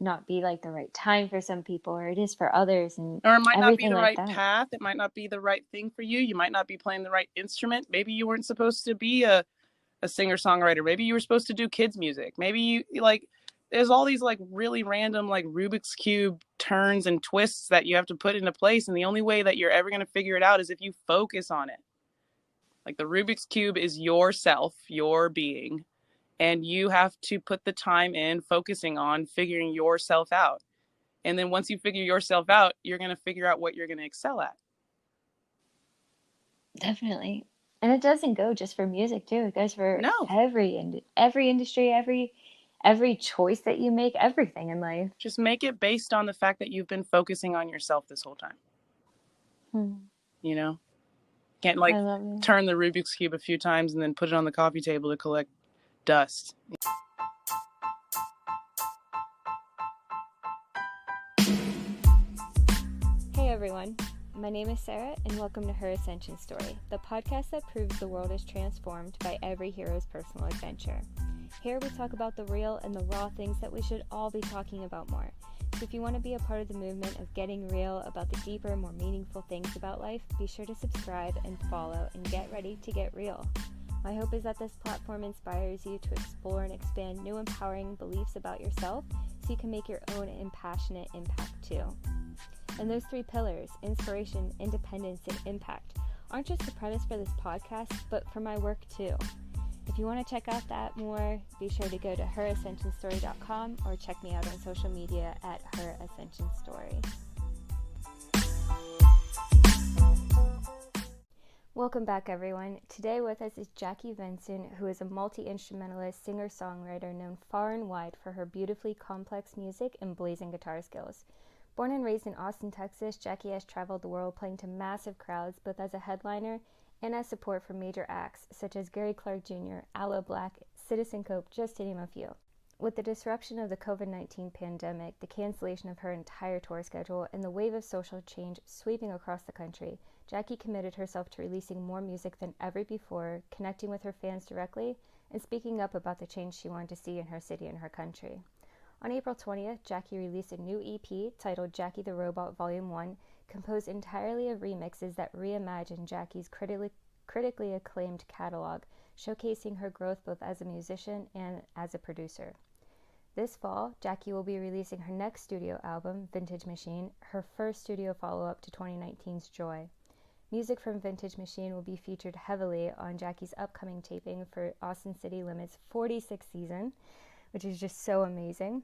not be like the right time for some people, or it is for others, and Or it might not be everything the like right that. path. It might not be the right thing for you. You might not be playing the right instrument. Maybe you weren't supposed to be a singer-songwriter. Maybe you were supposed to do kids music. Maybe you like there's all these like really random like Rubik's Cube turns and twists that you have to put into place. And the only way that you're ever going to figure it out is if you focus on it. Like the Rubik's Cube is yourself, your being, and you have to put the time in focusing on figuring yourself out. And then once you figure yourself out, you're going to figure out what you're going to excel at. Definitely. And it doesn't go just for music too. It goes for No, every industry, every choice that you make, everything in life. just make it based on the fact that you've been focusing on yourself this whole time. Hmm. You know, can't I like love it. turn the Rubik's Cube a few times and then put it on the coffee table to collect dust. Hey everyone, my name is Sarah, and welcome to Her Ascension Story, the podcast that proves the world is transformed by every hero's personal adventure. Here we talk about the real and the raw things that we should all be talking about more. So if you want to be a part of the movement of getting real about the deeper, more meaningful things about life, be sure to subscribe and follow and get ready to get real. My hope is that this platform inspires you to explore and expand new empowering beliefs about yourself so you can make your own impassionate impact too. And those three pillars, inspiration, independence, and impact, aren't just the premise for this podcast, but for my work too. If you want to check out that more, be sure to go to herascensionstory.com or check me out on social media at Her Ascension Story. Welcome back, everyone. Today with us is Jackie Venson, who is a multi-instrumentalist singer-songwriter known far and wide for her beautifully complex music and blazing guitar skills. Born and raised in Austin, Texas, Jackie has traveled the world playing to massive crowds, both as a headliner and as support for major acts such as Gary Clark Jr., Aloe Blacc, Citizen Cope, just to name a few. With the disruption of the COVID-19 pandemic, the cancellation of her entire tour schedule, and the wave of social change sweeping across the country, Jackie committed herself to releasing more music than ever before, connecting with her fans directly, and speaking up about the change she wanted to see in her city and her country. On April 20th, Jackie released a new EP titled Jackie the Robot Volume 1, composed entirely of remixes that reimagine Jackie's critically acclaimed catalog, showcasing her growth both as a musician and as a producer. This fall, Jackie will be releasing her next studio album, Vintage Machine, her first studio follow-up to 2019's Joy. Music from Vintage Machine will be featured heavily on Jackie's upcoming taping for Austin City Limits' 46th season, which is just so amazing.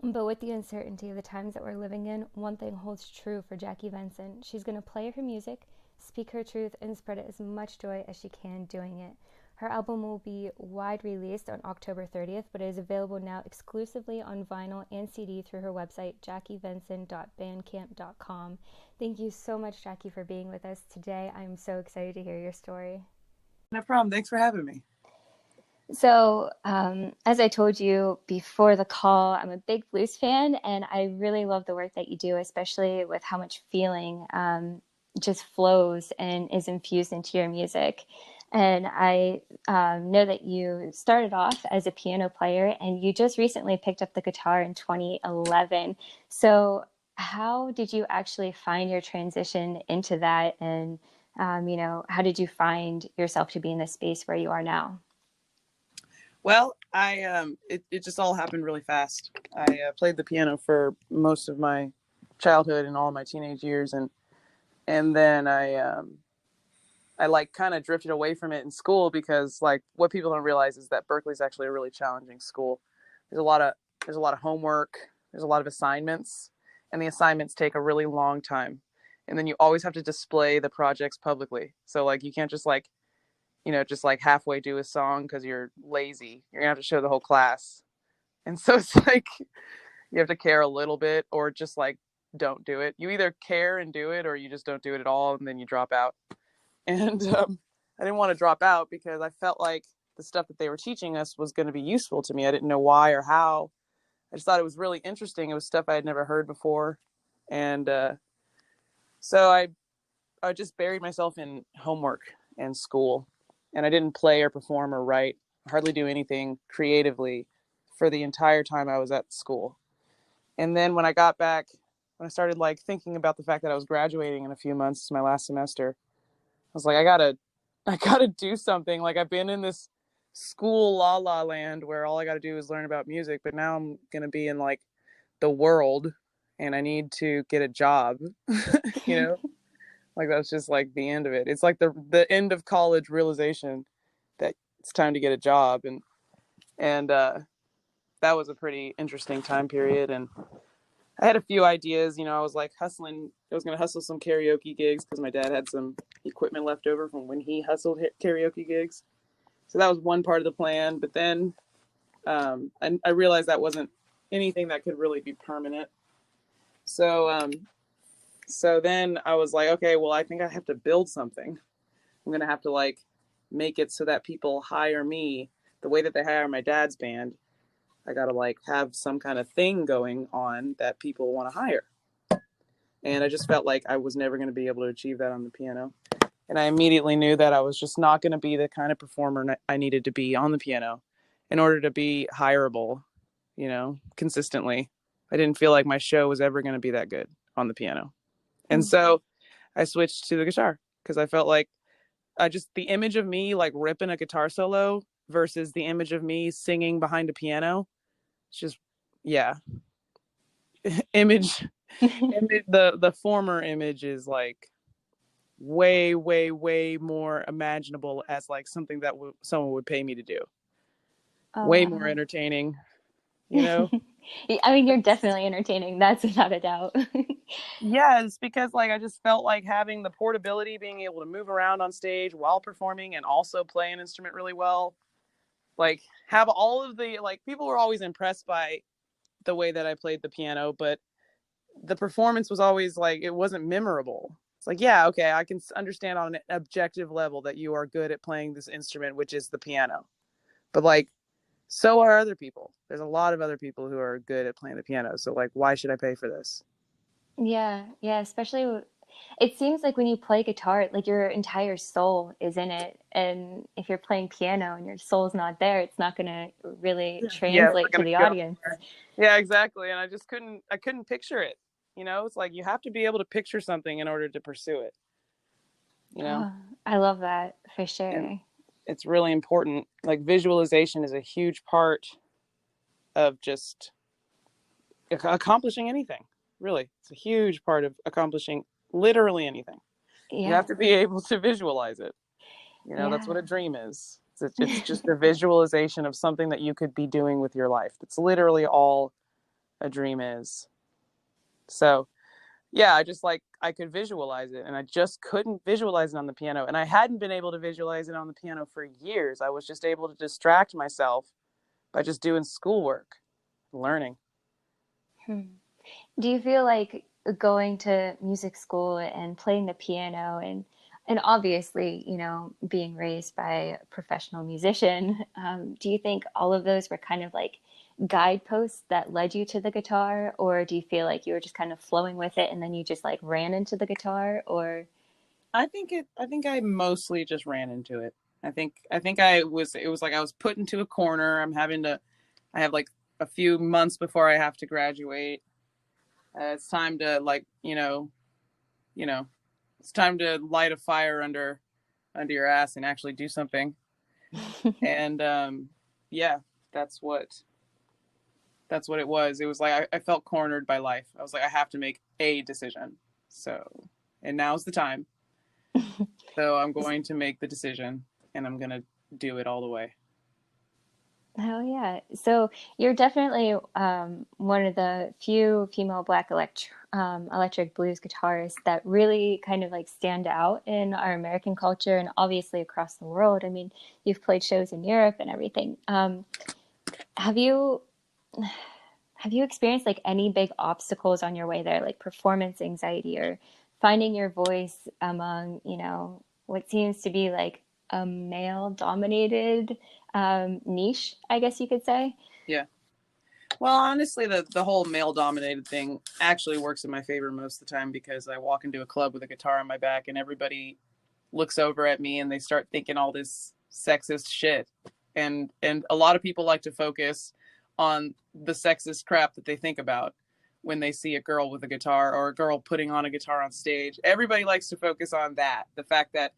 But with the uncertainty of the times that we're living in, one thing holds true for Jackie Venson. She's going to play her music, speak her truth, and spread as much joy as she can doing it. Her album will be wide released on October 30th, but it is available now exclusively on vinyl and CD through her website, jackievenson.bandcamp.com. Thank you so much, Jackie, for being with us today. I'm so excited to hear your story. No problem. Thanks for having me. So, as I told you before the call, I'm a big blues fan, and I really love the work that you do, especially with how much feeling just flows and is infused into your music. And I know that you started off as a piano player, and you just recently picked up the guitar in 2011. So, how did you actually find your transition into that? And, how did you find yourself to be in the space where you are now? Well, it just all happened really fast. I played the piano for most of my childhood and all my teenage years, and then I like kind of drifted away from it in school because like what people don't realize is that Berklee's actually a really challenging school. There's a lot of homework, there's a lot of assignments, and the assignments take a really long time. And then you always have to display the projects publicly. So like you can't just like just like halfway do a song because you're lazy. You're gonna have to show the whole class. And so it's like you have to care a little bit or just like don't do it. You either care and do it or you just don't do it at all and then you drop out. And I didn't want to drop out because I felt like the stuff that they were teaching us was going to be useful to me. I didn't know why or how. I just thought it was really interesting. It was stuff I had never heard before. And so I just buried myself in homework and school. And I didn't play or perform or write, hardly do anything creatively for the entire time I was at school. And then when I got back, when I started like thinking about the fact that I was graduating in a few months, it's my last semester, I was like, I gotta do something. Like I've been in this school la la land where all I gotta do is learn about music, but now I'm gonna be in like the world and I need to get a job, you know? Like that's just like the end of it. It's like the end of college realization that it's time to get a job. And that was a pretty interesting time period. And I had a few ideas, you know, I was like hustling. I was going to hustle some karaoke gigs because my dad had some equipment left over from when he hustled karaoke gigs. So that was one part of the plan. But then I realized that wasn't anything that could really be permanent. So so then I was like, okay, well, I think I have to build something. I'm going to have to like make it so that people hire me the way that they hire my dad's band. I got to like have some kind of thing going on that people want to hire. And I just felt like I was never going to be able to achieve that on the piano. And I immediately knew that I was just not going to be the kind of performer I needed to be on the piano in order to be hireable, you know, consistently. I didn't feel like my show was ever going to be that good on the piano. And so I switched to the guitar because I felt like I just the image of me like ripping a guitar solo versus the image of me singing behind a piano. It's just, yeah, image, the former image is like way more imaginable as like something that someone would pay me to do. Oh, Way more wow. entertaining, you know? I mean, you're definitely entertaining. That's without a doubt. Yeah, it's because like I just felt like having the portability, being able to move around on stage while performing and also play an instrument really well. Like have all of the like people were always impressed by the way that I played the piano, but the performance was always like it wasn't memorable. It's like, yeah, okay, I can understand on an objective level that you are good at playing this instrument, which is the piano. But like so are other people. There's a lot of other people who are good at playing the piano. So like why should I pay for this? Yeah, yeah, especially it seems like when you play guitar, like your entire soul is in it. And if you're playing piano and your soul's not there, it's not going to really Yeah, it's not translate to gonna the go. audience. Yeah, exactly. And I couldn't picture it. You know, it's like you have to be able to picture something in order to pursue it, you know? Oh, I love that for And sure. it's really important. Like visualization is a huge part of just accomplishing anything. Really, it's a huge part of accomplishing literally anything. You Yeah, have to be able to visualize it. You know, that's yeah. what a dream is. It's just a visualization of something that you could be doing with your life. That's literally all a dream is. So, yeah, I just like I could visualize it and I just couldn't visualize it on the piano. And I hadn't been able to visualize it on the piano for years. I was just able to distract myself by just doing schoolwork, learning. Hmm. Do you feel like going to music school and playing the piano and obviously, being raised by a professional musician, do you think all of those were kind of like guideposts that led you to the guitar, or do you feel like you were just kind of flowing with it and then you just like ran into the guitar, or I think I mostly just ran into it. I think I was it was like I was put into a corner. I have like a few months before I have to graduate. It's time to like, you know, it's time to light a fire under your ass and actually do something. And yeah, that's what that's what it was. It was like I felt cornered by life. I was like I have to make a decision. So, and now's the time. So I'm going to make the decision and I'm going to do it all the way. hell yeah. So you're definitely one of the few female black electric blues guitarists that really kind of like stand out in our American culture and obviously across the world. I mean, you've played shows in Europe and everything. Have you have you experienced like any big obstacles on your way there, like performance anxiety or finding your voice among, what seems to be like a male dominated niche, I guess you could say? Yeah. Well, honestly, the whole male dominated thing actually works in my favor most of the time because I walk into a club with a guitar on my back and everybody looks over at me and they start thinking all this sexist shit. And a lot of people like to focus on the sexist crap that they think about. when they see a girl with a guitar or a girl putting on a guitar on stage. Everybody likes to focus on that. The fact that,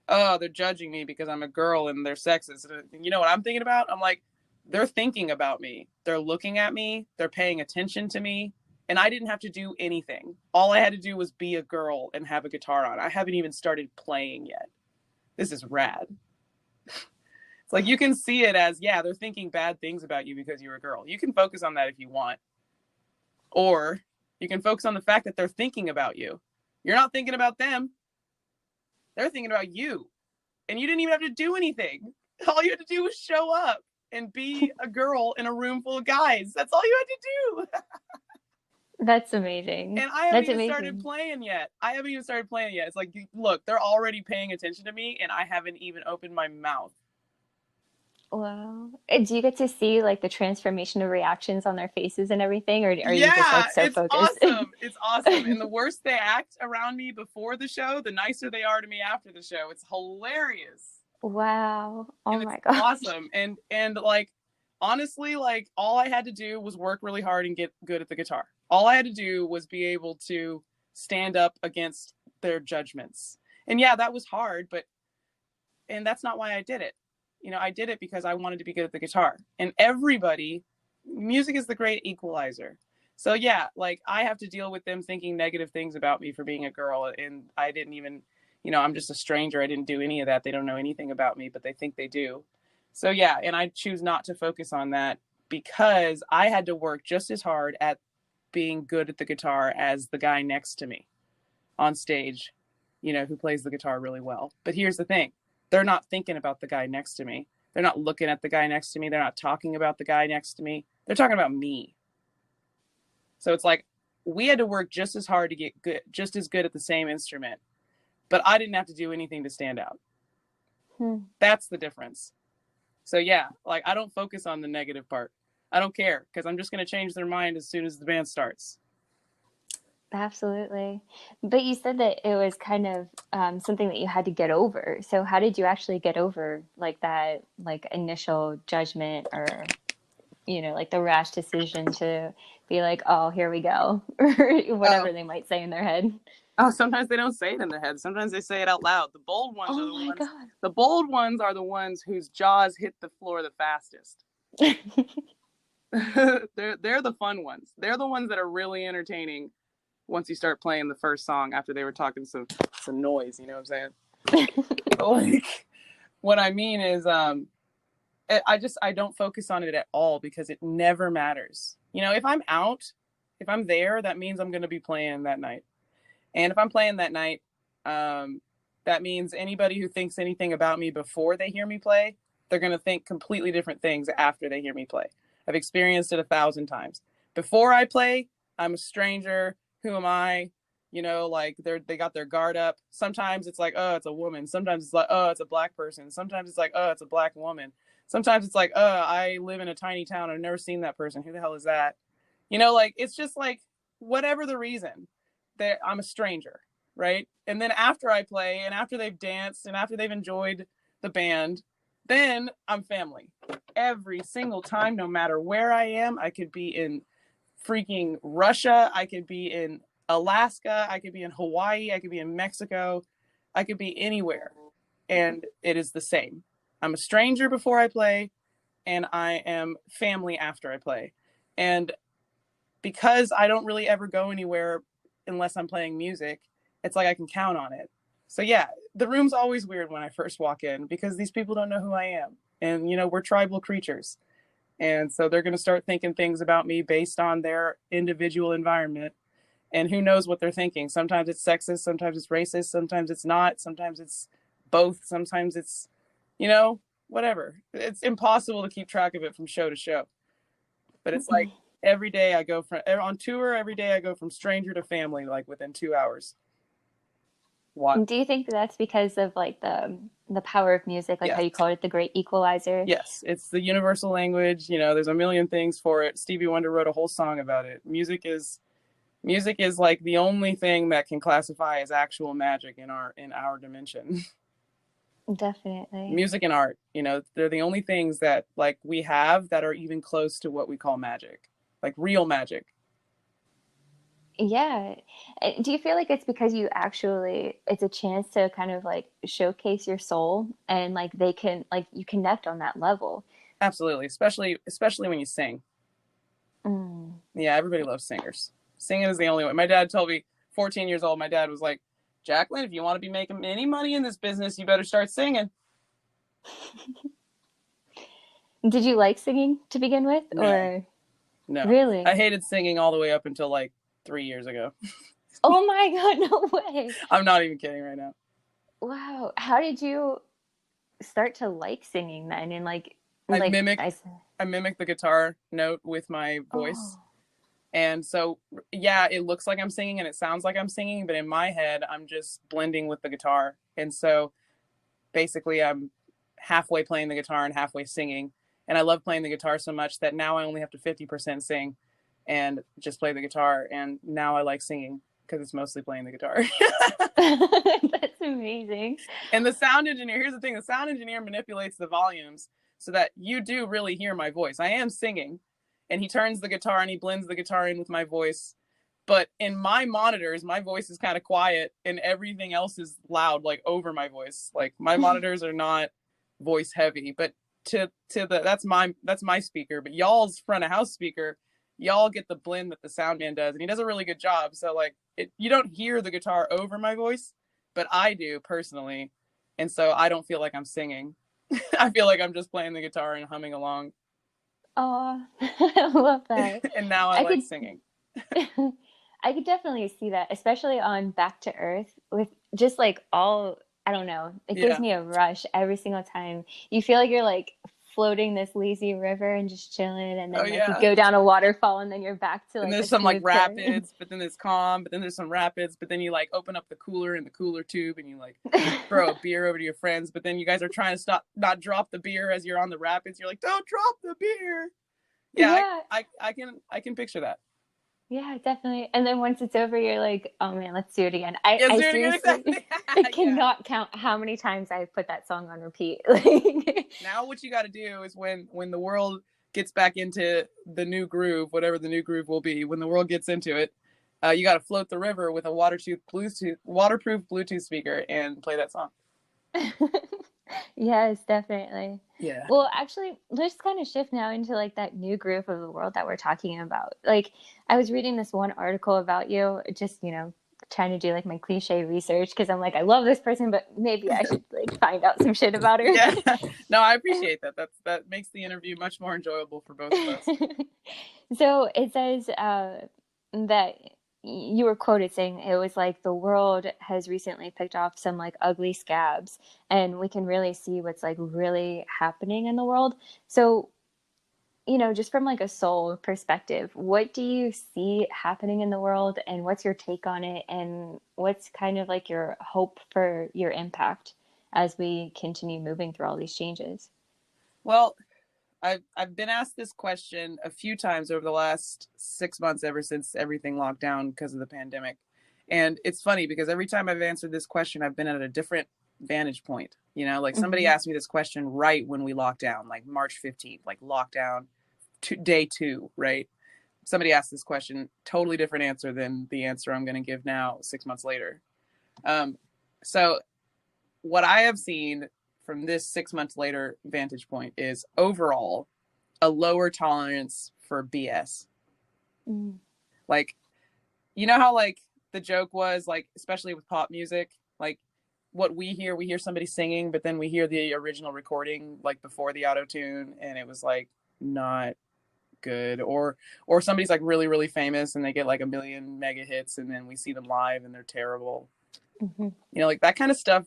oh, they're judging me because I'm a girl and they're sexist. You know what I'm thinking about? I'm like, they're thinking about me. They're looking at me. They're paying attention to me. And I didn't have to do anything. All I had to do was be a girl and have a guitar on. I haven't even started playing yet. This is rad. It's like, you can see it as, yeah, they're thinking bad things about you because you're a girl. You can focus on that if you want. Or you can focus on the fact that they're thinking about you. You're not thinking about them. They're thinking about you. And you didn't even have to do anything. All you had to do was show up and be a girl in a room full of guys. That's all you had to do. That's amazing. And I haven't That's even started playing yet. It's like, look, they're already paying attention to me and I haven't even opened my mouth. Wow. Do you get to see like the transformation of reactions on their faces and everything, or are you just like so it's focused? Awesome. It's awesome. And the worse they act around me before the show, the nicer they are to me after the show. It's hilarious. Wow. Oh my God. gosh. Awesome. And like, honestly, like, all I had to do was work really hard and get good at the guitar. All I had to do was be able to stand up against their judgments. And yeah, that was hard, and that's not why I did it. You know, I did it because I wanted to be good at the guitar. And music is the great equalizer. So yeah, like, I have to deal with them thinking negative things about me for being a girl. And I didn't even, I'm just a stranger. I didn't do any of that. They don't know anything about me, but they think they do. So yeah, and I choose not to focus on that because I had to work just as hard at being good at the guitar as the guy next to me on stage, who plays the guitar really well. But here's the thing. They're not thinking about the guy next to me. They're not looking at the guy next to me. They're not talking about the guy next to me. They're talking about me. So it's like, we had to work just as hard to get good, just as good at the same instrument, but I didn't have to do anything to stand out. That's the difference. So yeah, like, I don't focus on the negative part. I don't care, because I'm just going to change their mind as soon as the band starts. Absolutely. But you said that it was kind of something that you had to get over. So how did you actually get over like that, like initial judgment or, like the rash decision to be like, oh, here we go, or whatever they might say in their head? Oh, sometimes they don't say it in their head. Sometimes they say it out loud. The bold ones are the ones. God. The bold ones are the ones whose jaws hit the floor the fastest. They're the fun ones. They're the ones that are really entertaining once you start playing the first song after they were talking some noise, you know what I'm saying? Like, what I mean is, I don't focus on it at all because it never matters. If I'm there, that means I'm going to be playing that night. And if I'm playing that night, that means anybody who thinks anything about me before they hear me play, they're going to think completely different things after they hear me play. I've experienced it 1,000 times. Before I play, I'm a stranger. Who am I? Like, they got their guard up. Sometimes it's like, oh, it's a woman. Sometimes it's like, oh, it's a black person. Sometimes it's like, oh, it's a black woman. Sometimes it's like, oh, I live in a tiny town. I've never seen that person. Who the hell is that? Like, it's just like, whatever the reason, that I'm a stranger, right? And then after I play and after they've danced and after they've enjoyed the band, then I'm family. Every single time, no matter where I am. I could be in freaking Russia. I could be in Alaska. I could be in Hawaii. I could be in Mexico. I could be anywhere. And it is the same. I'm a stranger before I play, and I am family after I play. And because I don't really ever go anywhere unless I'm playing music, it's like I can count on it. So yeah, the room's always weird when I first walk in because these people don't know who I am. And, we're tribal creatures. And so they're going to start thinking things about me based on their individual environment. And who knows what they're thinking. Sometimes it's sexist, sometimes it's racist, sometimes it's not, sometimes it's both, sometimes it's, whatever. It's impossible to keep track of it from show to show. But it's like every day I go on tour, every day I go from stranger to family, like within 2 hours. What? Do you think that's because of like the power of music, like how you call it the great equalizer? Yes, it's the universal language. There's a million things for it. Stevie Wonder wrote a whole song about it. Music is like the only thing that can classify as actual magic in our dimension. Definitely. Music and art, they're the only things that like we have that are even close to what we call magic, like real magic. Yeah. Do you feel like it's because it's a chance to kind of like showcase your soul and like they can, like, you connect on that level? Absolutely, especially when you sing. Mm. Yeah, everybody loves singers. Singing is the only way. My dad told me, 14 years old, my dad was like, Jacqueline, if you want to be making any money in this business, you better start singing. Did you like singing to begin with, No, or no. I really? hated singing all the way up until like 3 years ago. Oh my God, no way. I'm not even kidding right now. Wow. How did you start to like singing then? And I like mimic I said, I mimic the guitar note with my voice. oh. And so yeah, it looks like I'm singing and it sounds like I'm singing, but in my head I'm just blending with the guitar. And so basically I'm halfway playing the guitar and halfway singing. And I love playing the guitar so much that now I only have to 50% sing and just play the guitar. And now I like singing because it's mostly playing the guitar. That's amazing. And the sound engineer, here's the thing, the sound engineer manipulates the volumes so that you do really hear my voice. I am singing, and he turns the guitar and he blends the guitar in with my voice. But in my monitors, my voice is kind of quiet and everything else is loud, like over my voice. Like my monitors are not voice heavy, but to the that's my speaker. But y'all's front of house speaker, y'all get the blend that the sound man does, and he does a really good job. So like you don't hear the guitar over my voice, but I do personally, and so I don't feel like I'm singing. I feel like I'm just playing the guitar and humming along. Oh, I love that. And now I I like could singing. I could definitely see that, especially on Back to Earth with just like all, I don't know, it gives Yeah. me a rush every single time. You feel like you're like floating this lazy river and just chilling, and Oh then like you yeah. go down a waterfall and then you're back to And like a there's some like smooth current. rapids, but then there's calm, but then there's some rapids, but then you like open up the cooler in the cooler tube and you like throw a beer over to your friends, but then you guys are trying to stop not drop the beer as you're on the rapids. You're like, don't drop the beer. Yeah, Yeah, I can picture that. yeah, definitely. And then once it's over, you're like, oh man, let's do it again. Yes, I doing it seriously, exactly. I Yeah. cannot count how many times I've put that song on repeat. Like, Now what you got to do is when the world gets back into the new groove, whatever the new groove will be, when the world gets into it, you got to float the river with a waterproof Bluetooth speaker and play that song. yes, definitely. Yeah. Well, actually, let's kind of shift now into like that new groove of the world that we're talking about. Like, I was reading this one article about you, just, trying to do like my cliche research because I'm like, I love this person, but maybe I should like find out some shit about her. Yeah. No, I appreciate that. That makes the interview much more enjoyable for both of us. So it says that you were quoted saying it was like the world has recently picked off some like ugly scabs, and we can really see what's like really happening in the world. So, just from like a soul perspective, what do you see happening in the world, and what's your take on it, and what's kind of like your hope for your impact as we continue moving through all these changes? Well, I've been asked this question a few times over the last 6 months, ever since everything locked down because of the pandemic. And it's funny because every time I've answered this question, I've been at a different vantage point. Like somebody Hmm. asked me this question right when we locked down, like March 15th, like lockdown day 2, right? Somebody asked this question, totally different answer than the answer I'm going to give now 6 months later. So what I have seen from this 6 months later vantage point is overall a lower tolerance for BS. Mm. Like, you know how like the joke was like, especially with pop music, like what we hear somebody singing, but then we hear the original recording like before the auto tune, and it was like not good. Or somebody's like really really famous and they get like a million mega hits, and then we see them live and they're terrible. Hmm. Like that kind of stuff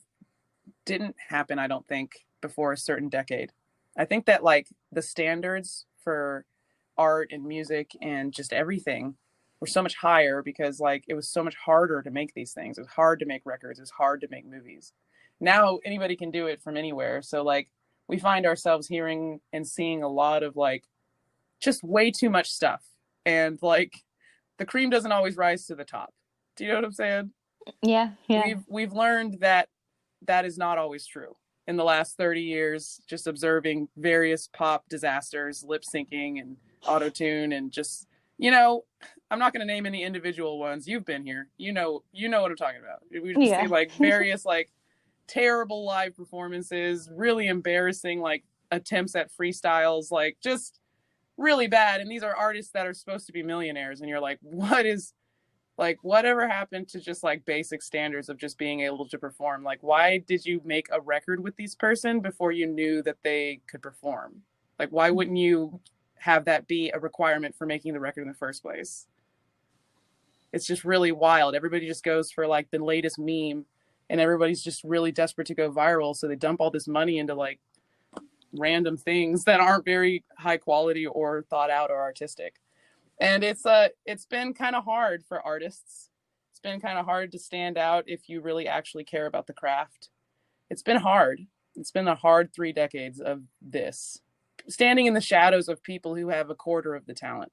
didn't happen, I don't think, before a certain decade. I think that like the standards for art and music and just everything were so much higher because like it was so much harder to make these things. It was hard to make records. It was hard to make movies. Now anybody can do it from anywhere. So like we find ourselves hearing and seeing a lot of like just way too much stuff. And like the cream doesn't always rise to the top. Do you know what I'm saying? Yeah, yeah. We've learned that that is not always true. In the last 30 years, just observing various pop disasters, lip syncing and auto tune, and just You know, I'm not going to name any individual ones. You've been here. You know what I'm talking about. We just see Yeah. like various like terrible live performances, really embarrassing like attempts at freestyles, like just really bad. And these are artists that are supposed to be millionaires, and you're like, whatever happened to just like basic standards of just being able to perform? Like, why did you make a record with this person before you knew that they could perform? Like, why wouldn't you have that be a requirement for making the record in the first place? It's just really wild. Everybody just goes for like the latest meme, and everybody's just really desperate to go viral. So they dump all this money into like random things that aren't very high quality or thought out or artistic. And it's been kind of hard for artists. It's been kind of hard to stand out if you really actually care about the craft. It's been hard. It's been a hard 3 decades of this, standing in the shadows of people who have a quarter of the talent.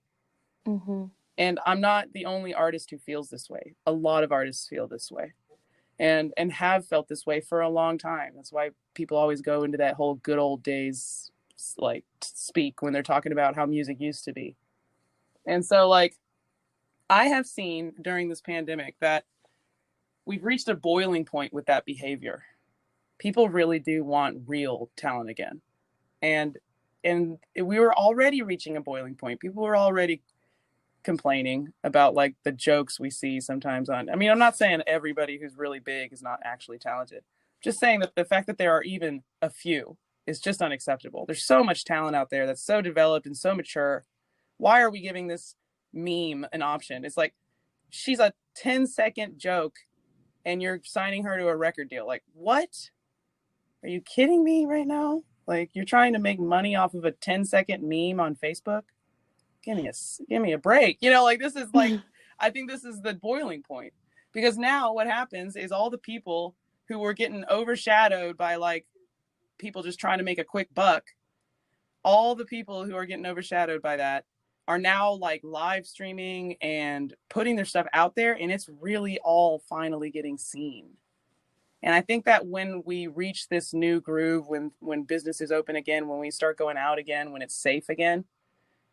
Mm-hmm. And I'm not the only artist who feels this way. A lot of artists feel this way, and have felt this way for a long time. That's why people always go into that whole good old days like speak when they're talking about how music used to be. And so like I have seen during this pandemic that we've reached a boiling point with that behavior. People really do want real talent again. And we were already reaching a boiling point. People were already complaining about like the jokes we see sometimes on. I mean, I'm not saying everybody who's really big is not actually talented. Just saying that the fact that there are even a few is just unacceptable. There's so much talent out there that's so developed and so mature. Why are we giving this meme an option? It's like she's a 10-second joke and you're signing her to a record deal. Like, what? Are you kidding me right now? Like, you're trying to make money off of a 10-second meme on Facebook? Give me a break. You know, like this is like, I think this is the boiling point, because now what happens is all the people who were getting overshadowed by like people just trying to make a quick buck, all the people who are getting overshadowed by that are now like live streaming and putting their stuff out there, and it's really all finally getting seen. And I think that when we reach this new groove, when businesses open again, when we start going out again, when it's safe again,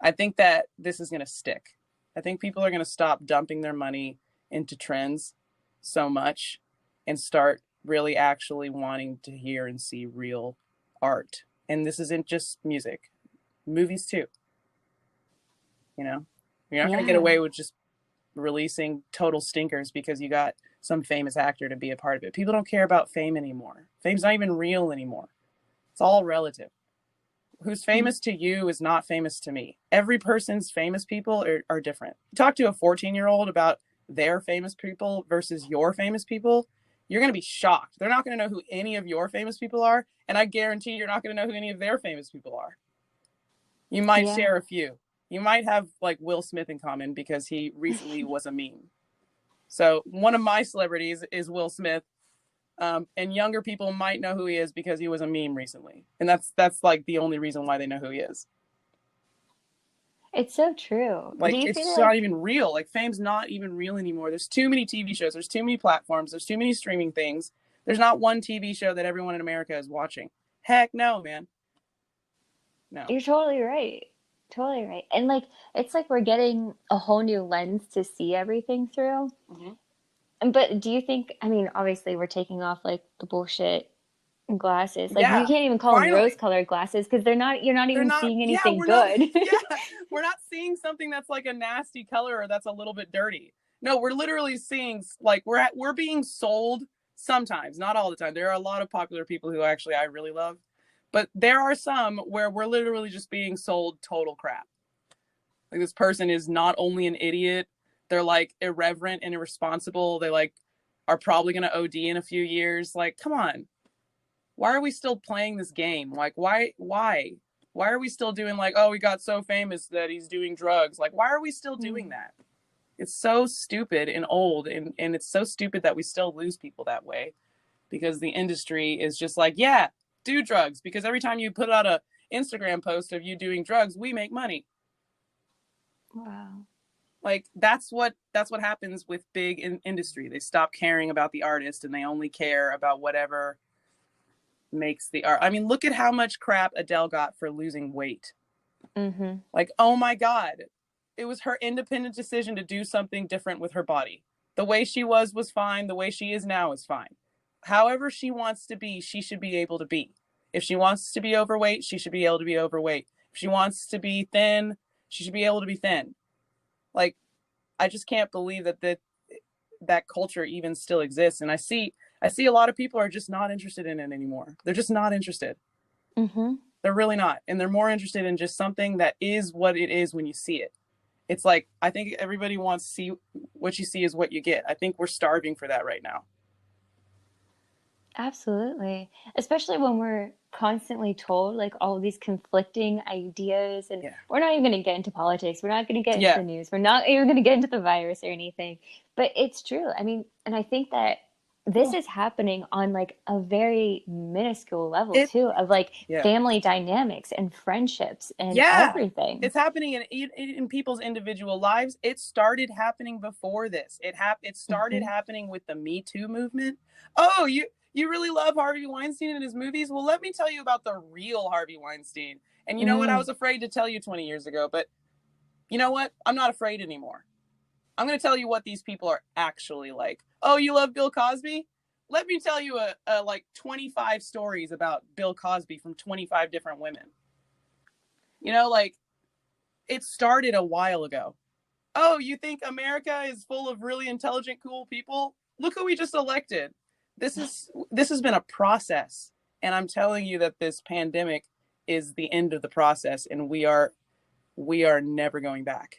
I think that this is going to stick. I think people are going to stop dumping their money into trends so much and start really actually wanting to hear and see real art. And this isn't just music, movies too. You know, you're not going to get Yeah. away with just releasing total stinkers because you got some famous actor to be a part of it. People don't care about fame anymore. Fame's not even real anymore. It's all relative. Who's famous to you is not famous to me. Every person's famous people are different. You talk to a 14-year-old about their famous people versus your famous people, you're going to be shocked. They're not going to know who any of your famous people are, and I guarantee you're not going to know who any of their famous people are. You might share a few. You might have like Will Smith in common because he recently was a meme. So one of my celebrities is Will Smith. And younger people might know who he is because he was a meme recently. And that's like the only reason why they know who he is. It's so true. Do Like, you it's feel not like even real. Like, fame's not even real anymore. There's too many TV shows. There's too many platforms. There's too many streaming things. There's not one TV show that everyone in America is watching. Heck no, man. No. you're totally right? Totally right. And like it's like we're getting a whole new lens to see everything through. Mm-hmm. But do you think, I mean, obviously we're taking off like the bullshit glasses. Like you Yeah. can't even call them Finally. rose-colored glasses because you're not They're even not. seeing Yeah, anything we're not. good. Yeah, we're not seeing something that's like a nasty color or that's a little bit dirty. No, we're literally seeing like we're being sold sometimes, not all the time. There are a lot of popular people who actually I really love, but there are some where we're literally just being sold total crap. Like, this person is not only an idiot, they're like irreverent and irresponsible. They like are probably going to OD in a few years. Like, come on. Why are we still playing this game? Like, why are we still doing like, oh, he got so famous that he's doing drugs? Like, why are we still doing that? It's so stupid and old, and it's so stupid that we still lose people that way, because the industry is just like, yeah, do drugs, because every time you put out a Instagram post of you doing drugs, we make money. Wow. Like, that's what happens with big industry. They stop caring about the artist and they only care about whatever makes the art. I mean, look at how much crap Adele got for losing weight. Mm-hmm. Like, oh my God. her independent decision to do something different with her body. The way she was fine. The way she is now is fine. However she wants to be, she should be able to be. If she wants to be overweight, she should be able to be overweight. If she wants to be thin, she should be able to be thin. Like, I just can't believe that culture even still exists. And I see a lot of people are just not interested in it anymore. They're just not interested. Mm-hmm. They're really not. And they're more interested in just something that is what it is when you see it. It's like, I think everybody wants to see what you see is what you get. I think we're starving for that right now. Absolutely. Especially when we're constantly told like all these conflicting ideas, and Yeah. we're not even going to get into politics. We're not going to get into Yeah. the news. We're not even going to get into the virus or anything. But it's true. I mean, and I think that this is happening on like a very minuscule level too, of like family dynamics and friendships and everything. It's happening in people's individual lives. It started happening before this. It started happening with the Me Too movement. Oh, you really love Harvey Weinstein and his movies? Well, let me tell you about the real Harvey Weinstein. And you know what? I was afraid to tell you 20 years ago, but you know what? I'm not afraid anymore. I'm going to tell you what these people are actually like. Oh, you love Bill Cosby? Let me tell you a like 25 stories about Bill Cosby from 25 different women. You know, like, it started a while ago. Oh, you think America is full of really intelligent, cool people? Look who we just elected. This has been a process. And I'm telling you that this pandemic is the end of the process, and we are never going back.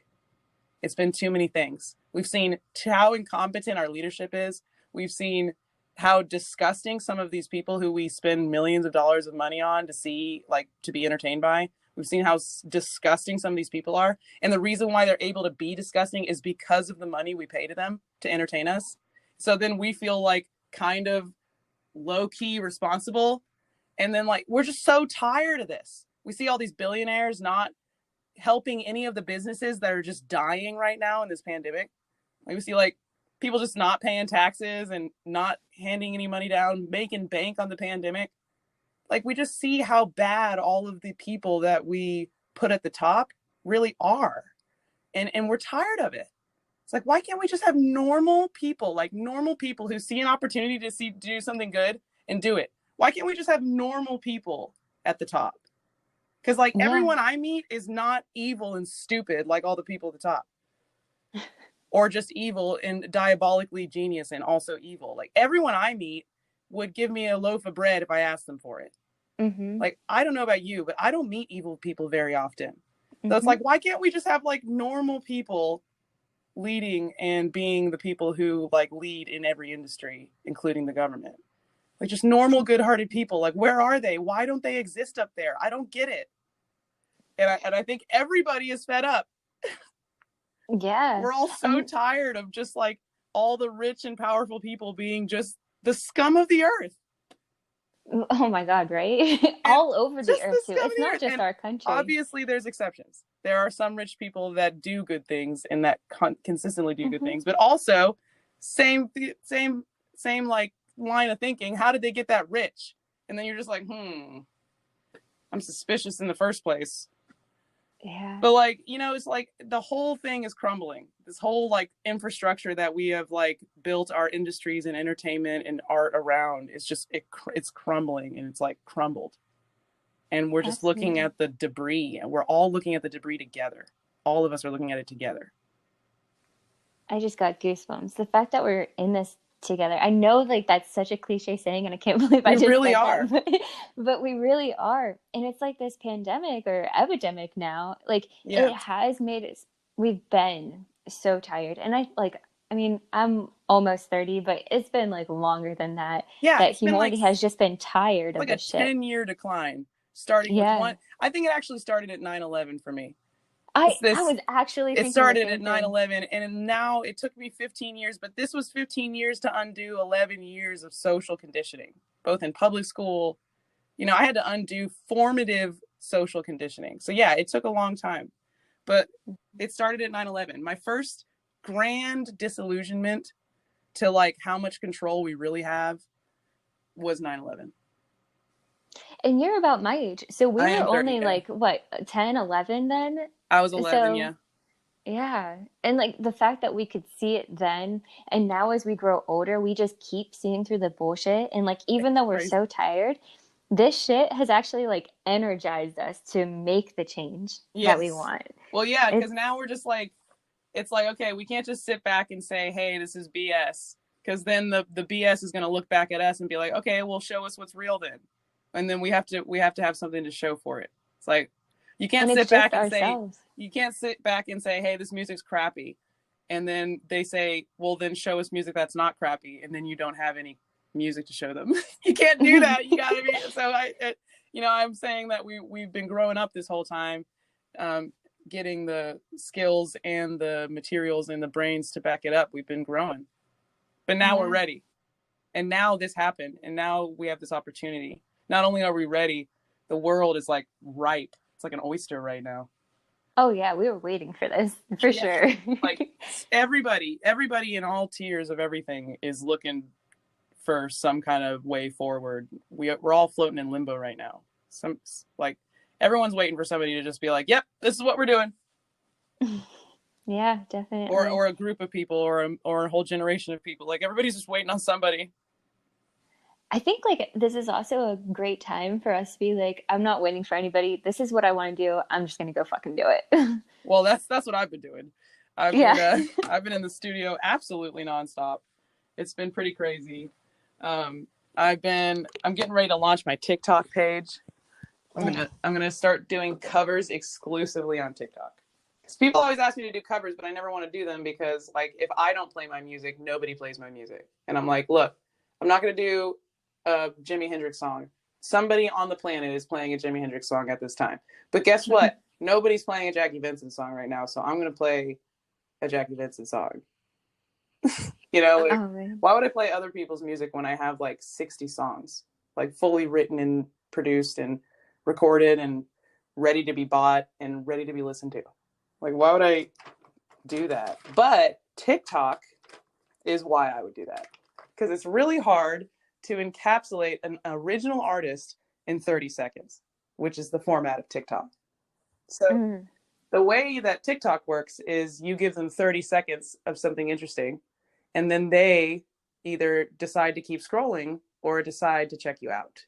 It's been too many things. We've seen how incompetent our leadership is. We've seen how disgusting some of these people who we spend millions of dollars of money on to see, like, to be entertained by. We've seen how disgusting some of these people are. And the reason why they're able to be disgusting is because of the money we pay to them to entertain us. So then we feel like kind of low-key responsible. And then, like, we're just so tired of this. We see all these billionaires not helping any of the businesses that are just dying right now in this pandemic. Like, we see, like, people just not paying taxes and not handing any money down, making bank on the pandemic. Like, we just see how bad all of the people that we put at the top really are. And we're tired of it. It's like, why can't we just have normal people who see an opportunity to do something good and do it? Why can't we just have normal people at the top? Because, like, everyone I meet is not evil and stupid like all the people at the top. Or just evil and diabolically genius and also evil. Like, everyone I meet would give me a loaf of bread if I asked them for it. Like, I don't know about you, but I don't meet evil people very often. So it's like, why can't we just have, like, normal people leading and being the people who, like, lead in every industry, including the government? Like, just normal, good-hearted people. Like, where are they? Why don't they exist up there? I don't get it. And I think everybody is fed up. Yeah. We're all so tired of just, like, all the rich and powerful people being just the scum of the earth. Oh my God, right? All over the earth too. It's not just our country. Obviously, there's exceptions. There are some rich people that do good things and that consistently do good things. But also, same like line of thinking. How did they get that rich? And then you're just like, I'm suspicious in the first place. Yeah. But, like, you know, it's like the whole thing is crumbling. This whole, like, infrastructure that we have, like, built our industries and entertainment and art around is just, it's crumbling, and it's, like, crumbled. And we're just looking at the debris, and we're all looking at the debris together. All of us are looking at it together. I just got goosebumps. The fact that we're in this together. I know, like, that's such a cliche saying, and I can't believe I just really said are. that, but we really are. And it's like this pandemic or epidemic now, like, it has made us, we've been so tired. And I mean, I'm almost 30, but it's been, like, longer than that. Yeah, that humanity has just been tired of this shit. Like a 10-year decline, starting with one. I think it actually started at 9/11 for me. I was actually thinking it started at 9/11, and now it took me 15 years, but this was 15 years to undo 11 years of social conditioning, both in public school. You know, I had to undo formative social conditioning. So yeah, it took a long time, but it started at 9/11. My first grand disillusionment to, like, how much control we really have was 9/11. And you're about my age. So we were only 30, like, what, 10, 11 then? I was 11, yeah. Yeah. And like the fact that we could see it then, and now as we grow older, we just keep seeing through the bullshit. And like, even though we're Crazy. so tired, this shit has actually like energized us to make the change that we Yes. want. Well, yeah, because It's, now we're just like, it's like, okay, we can't just sit back and say, hey, this is BS. Because then the BS is going to look back at us and be like, okay, well, show us what's real then. And then we have to have something to show for it. It's like, you can't and it's sit just back and say, ourselves. hey, this music's crappy. And then they say, well, then show us music that's not crappy. And then you don't have any music to show them. You can't do that. You got to be, so I'm saying that we've been growing up this whole time, getting the skills and the materials and the brains to back it up. We've been growing, but now we're ready. And now this happened. And now we have this opportunity. Not only are we ready, the world is like ripe. It's like an oyster right now. Oh yeah, we were waiting for this for Yeah. sure. Like everybody in all tiers of everything is looking for some kind of way forward. We're all floating in limbo right now. Some like everyone's waiting for somebody to just be like, "Yep, this is what we're doing," Yeah, definitely. or a group of people, or a whole generation of people. Like everybody's just waiting on somebody. I think like this is also a great time for us to be like, I'm not waiting for anybody. This is what I want to do. I'm just gonna go fucking do it. Well, that's what I've been doing. I've been Yeah. I've been in the studio absolutely nonstop. It's been pretty crazy. I'm getting ready to launch my TikTok page. I'm gonna start doing covers exclusively on TikTok. Because people always ask me to do covers, but I never want to do them because, like, if I don't play my music, nobody plays my music. And I'm like, look, I'm not gonna do a Jimi Hendrix song. Somebody on the planet is playing a Jimi Hendrix song at this time. But guess what? Nobody's playing a Jackie Venson song right now, so I'm gonna play a Jackie Venson song. Like, why would I play other people's music when I have like 60 songs, like fully written and produced and recorded and ready to be bought and ready to be listened to? Like, why would I do that? But TikTok is why I would do that, because it's really hard to encapsulate an original artist in 30 seconds, which is the format of TikTok. So the way that TikTok works is you give them 30 seconds of something interesting, and then they either decide to keep scrolling or decide to check you out.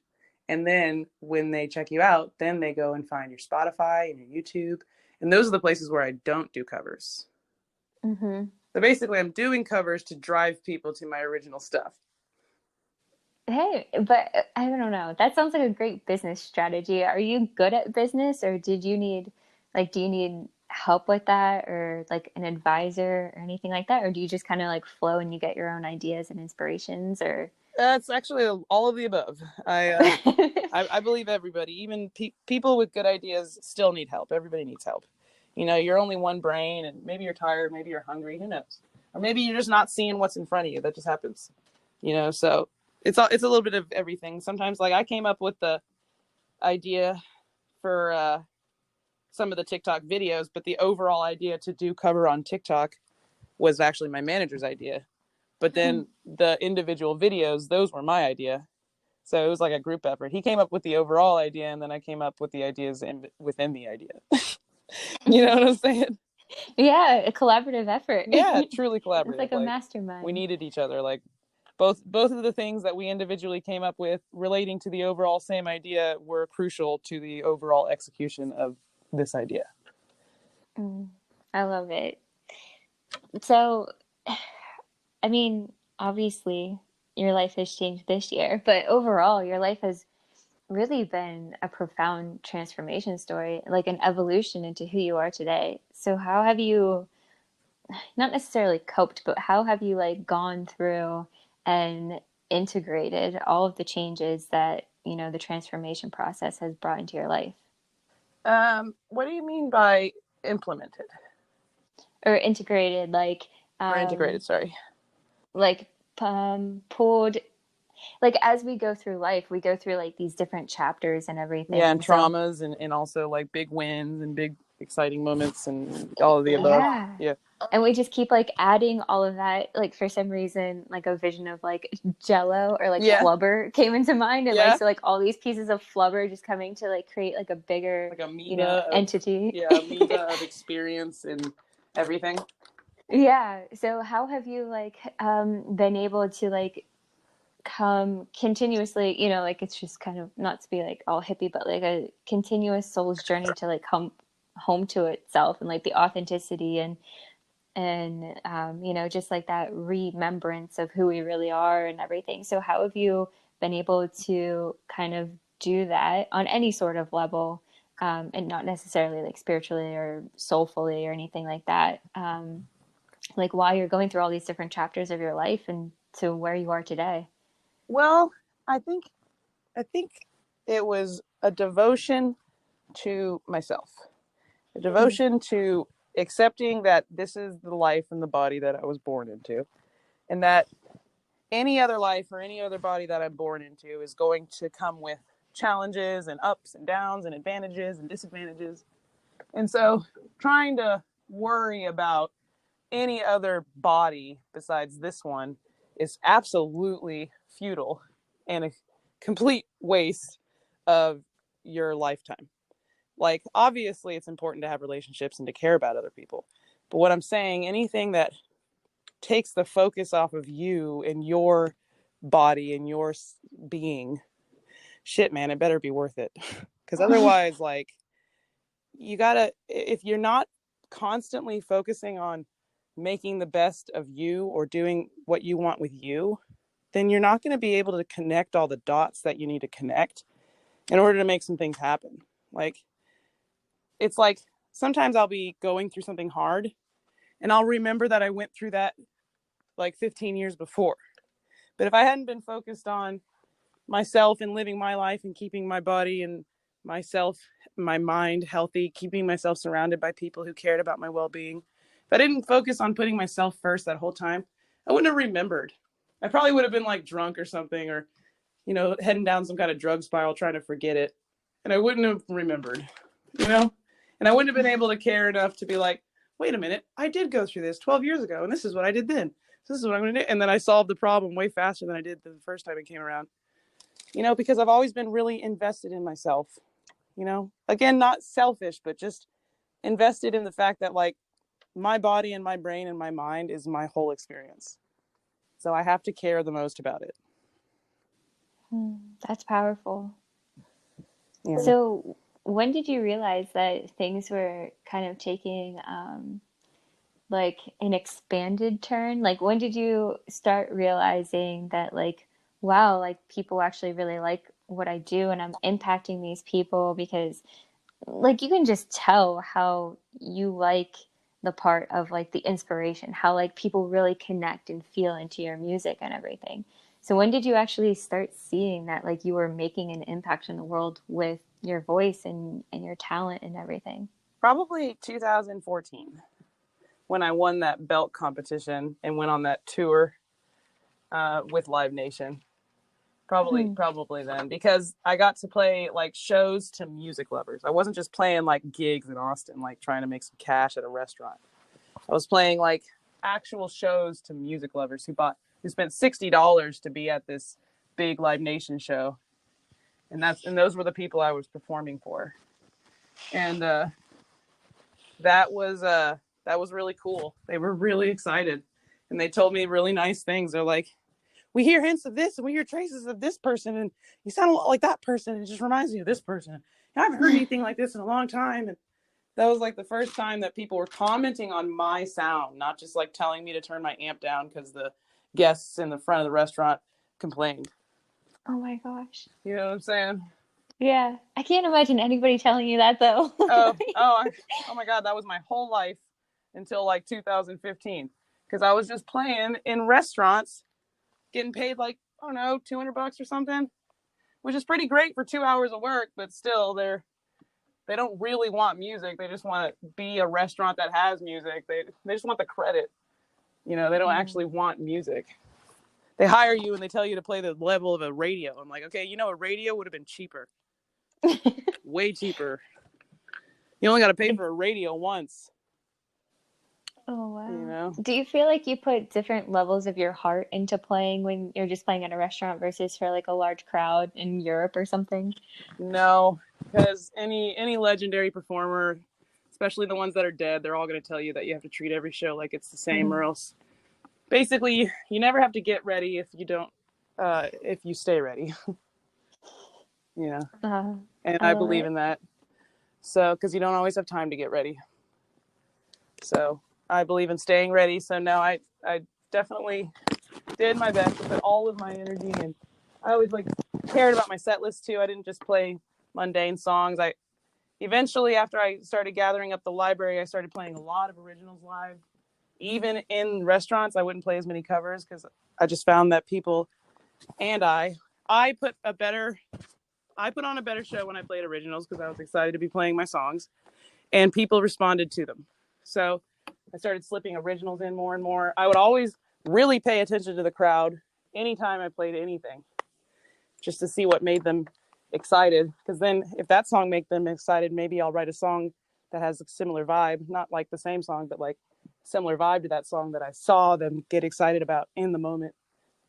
And then when they check you out, then they go and find your Spotify and your YouTube. And those are the places where I don't do covers. So basically, I'm doing covers to drive people to my original stuff. Hey, but I don't know. That sounds like a great business strategy. Are you good at business, or do you need help with that, or like an advisor or anything like that? Or do you just kind of like flow and you get your own ideas and inspirations, or? It's actually all of the above. I believe everybody, even people with good ideas, still need help. Everybody needs help. You're only one brain, and maybe you're tired, maybe you're hungry. Who knows? Or maybe you're just not seeing what's in front of you. That just happens. So it's a little bit of everything. Sometimes, like, I came up with the idea for some of the TikTok videos, but the overall idea to do cover on TikTok was actually my manager's idea. But then the individual videos, those were my idea. So it was like a group effort. He came up with the overall idea, and then I came up with the ideas within the idea. You know what I'm saying? Yeah, a collaborative effort. Yeah, truly collaborative. It's like a mastermind. We needed each other. Like both of the things that we individually came up with relating to the overall same idea were crucial to the overall execution of this idea. I love it. So, I mean, obviously, your life has changed this year, but overall, your life has really been a profound transformation story, like an evolution into who you are today. So, how have you, not necessarily coped, but how have you like gone through and integrated all of the changes that, the transformation process has brought into your life? What do you mean by implemented? Or integrated, like or integrated, sorry. Like pulled, like as we go through life, we go through like these different chapters and everything. Yeah, and traumas and also like big wins and big exciting moments and all of the above. Yeah. And we just keep like adding all of that. Like for some reason, like a vision of like Jello or like flubber came into mind, and like so like all these pieces of flubber just coming to like create like a bigger, like a amoeba entity. Yeah, amoeba of experience and everything. Yeah. So how have you like been able to like come continuously, you know, like it's just kind of not to be like all hippie, but like a continuous soul's journey to like come home to itself and like the authenticity and you know, just like that remembrance of who we really are and everything. So how have you been able to kind of do that on any sort of level, and not necessarily like spiritually or soulfully or anything like that, like while you're going through all these different chapters of your life and to where you are today? Well, I think it was a devotion to myself, a Mm. devotion to accepting that this is the life and the body that I was born into, and that any other life or any other body that I'm born into is going to come with challenges and ups and downs and advantages and disadvantages. And so trying to worry about any other body besides this one is absolutely futile and a complete waste of your lifetime. Like, obviously, it's important to have relationships and to care about other people. But what I'm saying, anything that takes the focus off of you and your body and your being, shit, man, it better be worth it. Because otherwise, like, you gotta, if you're not constantly focusing on making the best of you or doing what you want with you, then you're not going to be able to connect all the dots that you need to connect in order to make some things happen. Like, it's like sometimes I'll be going through something hard and I'll remember that I went through that like 15 years before. But if I hadn't been focused on myself and living my life and keeping my body and myself, my mind healthy, keeping myself surrounded by people who cared about my well-being, if I didn't focus on putting myself first that whole time, I wouldn't have remembered. I probably would have been like drunk or something, or, you know, heading down some kind of drug spiral trying to forget it. And I wouldn't have remembered, you know? And I wouldn't have been able to care enough to be like, wait a minute, I did go through this 12 years ago, and this is what I did then. So this is what I'm going to do. And then I solved the problem way faster than I did the first time it came around. You know, because I've always been really invested in myself, you know, again, not selfish, but just invested in the fact that like my body and my brain and my mind is my whole experience. So I have to care the most about it. That's powerful. Yeah. So when did you realize that things were kind of taking like an expanded turn? Like when did you start realizing that like, wow, like people actually really like what I do and I'm impacting these people? Because like you can just tell how you like the part of like the inspiration, how like people really connect and feel into your music and everything. So when did you actually start seeing that like you were making an impact in the world with your voice and your talent and everything? Probably 2014 when I won that belt competition and went on that tour with Live Nation. Probably then, because I got to play like shows to music lovers. I wasn't just playing like gigs in Austin, like trying to make some cash at a restaurant. I was playing like actual shows to music lovers who spent $60 to be at this big Live Nation show, and those were the people I was performing for, and that was really cool. They were really excited, and they told me really nice things. They're like, we hear hints of this and we hear traces of this person, and you sound a lot like that person. It just reminds me of this person. I haven't heard anything like this in a long time. And that was like the first time that people were commenting on my sound, not just like telling me to turn my amp down because the guests in the front of the restaurant complained. Oh my gosh. You know what I'm saying? Yeah. I can't imagine anybody telling you that though. Oh my God, that was my whole life until like 2015, because I was just playing in restaurants, getting paid like, I don't know, $200 or something, which is pretty great for 2 hours of work, but still they don't really want music. They just want to be a restaurant that has music. They just want the credit. You know, they don't actually want music. They hire you and they tell you to play the level of a radio. I'm like, okay, you know, a radio would have been cheaper. Way cheaper. You only got to pay for a radio once. Oh wow. You know? Do you feel like you put different levels of your heart into playing when you're just playing at a restaurant versus for like a large crowd in Europe or something? No, because any legendary performer especially the ones that are dead. They're all going to tell you that you have to treat every show like it's the same, or else basically you never have to get ready if you don't, if you stay ready. And I believe in that. So, because you don't always have time to get ready. So I believe in staying ready. So no, I definitely did my best to put all of my energy, and I always cared about my set list too. I didn't just play mundane songs. I eventually, after I started gathering up the library, I started playing a lot of originals live. Even in restaurants, I wouldn't play as many covers because I just found that people and I put on a better show when I played originals because I was excited to be playing my songs, and people responded to them. So I started slipping originals in more and more. I would always really pay attention to the crowd anytime I played anything, just to see what made them excited. Because then if that song made them excited, maybe I'll write a song that has a similar vibe, not like the same song, but like similar vibe to that song that I saw them get excited about in the moment.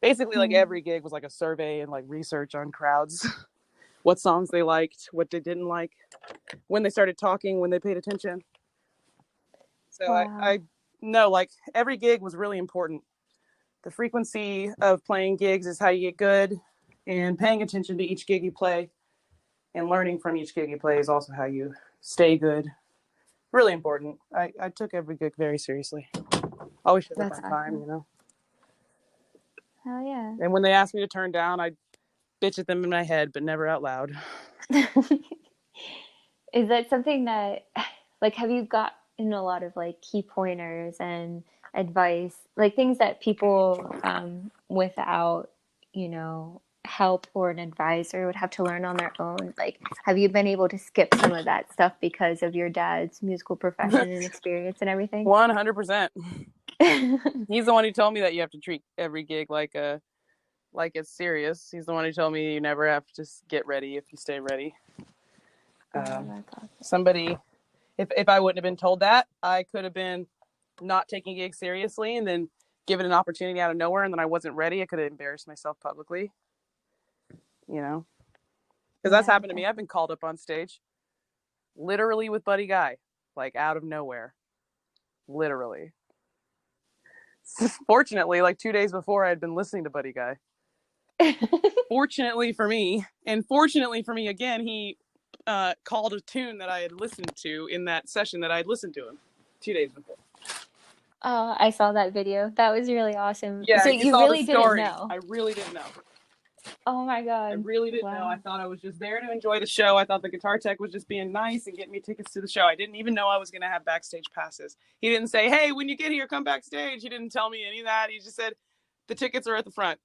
Basically, like every gig was like a survey and like research on crowds, what songs they liked, what they didn't like, when they started talking, when they paid attention. So I know like every gig was really important. The frequency of playing gigs is how you get good, and paying attention to each gig you play and learning from each gig you play is also how you stay good. Really important. I took every gig very seriously. Always showed up on time, Hell yeah. And when they asked me to turn down, I bitch at them in my head, but never out loud. Is that something that, like, have you gotten a lot of like key pointers and advice, like things that people without, help or an advisor would have to learn on their own? Like, have you been able to skip some of that stuff because of your dad's musical profession and experience and everything? 100%. He's the one who told me that you have to treat every gig like it's serious. He's the one who told me you never have to just get ready if you stay ready. That's awesome. Somebody, if I wouldn't have been told that, I could have been not taking gigs seriously and then given an opportunity out of nowhere, and then I wasn't ready. I could have embarrassed myself publicly, because that's happened to me. I've been called up on stage literally with Buddy Guy, like out of nowhere, literally. Fortunately, like 2 days before, I had been listening to Buddy Guy. Fortunately for me, and fortunately for me again, he called a tune that I had listened to in that session that I had listened to him 2 days before. Oh, I saw that video. That was really awesome. Yeah, so you really didn't know? I really didn't know. Oh my God. I really didn't know. I thought I was just there to enjoy the show. I thought the guitar tech was just being nice and getting me tickets to the show. I didn't even know I was going to have backstage passes. He didn't say, hey, when you get here, come backstage. He didn't tell me any of that. He just said, the tickets are at the front.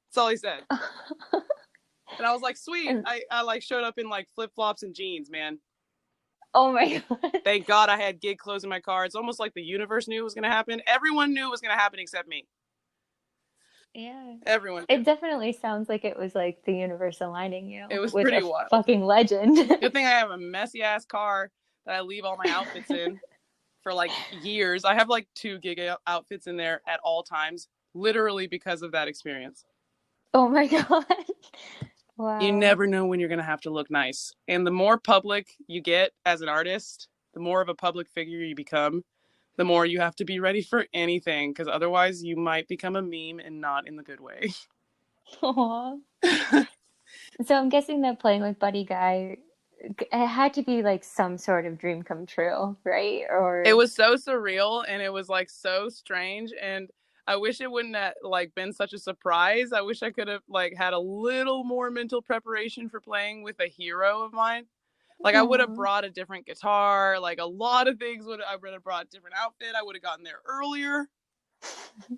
That's all he said. And I was like, sweet. I like showed up in like flip-flops and jeans, man. Oh my God. Thank God I had gig clothes in my car. It's almost like the universe knew it was going to happen. Everyone knew it was going to happen except me. Yeah. Everyone. It definitely sounds like it was like the universe aligning you. It was with pretty a wild. Fucking legend. Good thing I have a messy ass car that I leave all my outfits in for like years. I have like 2 gig outfits in there at all times, literally because of that experience. Oh my God. Wow. You never know when you're going to have to look nice. And the more public you get as an artist, the more of a public figure you become, the more you have to be ready for anything, because otherwise you might become a meme and not in the good way. Aww. So I'm guessing that playing with Buddy Guy, it had to be like some sort of dream come true, right? Or it was so surreal and it was like so strange, and I wish it wouldn't have like been such a surprise. I wish I could have like had a little more mental preparation for playing with a hero of mine. Like I would have brought a different guitar, like a lot of things I would have brought a different outfit. I would have gotten there earlier.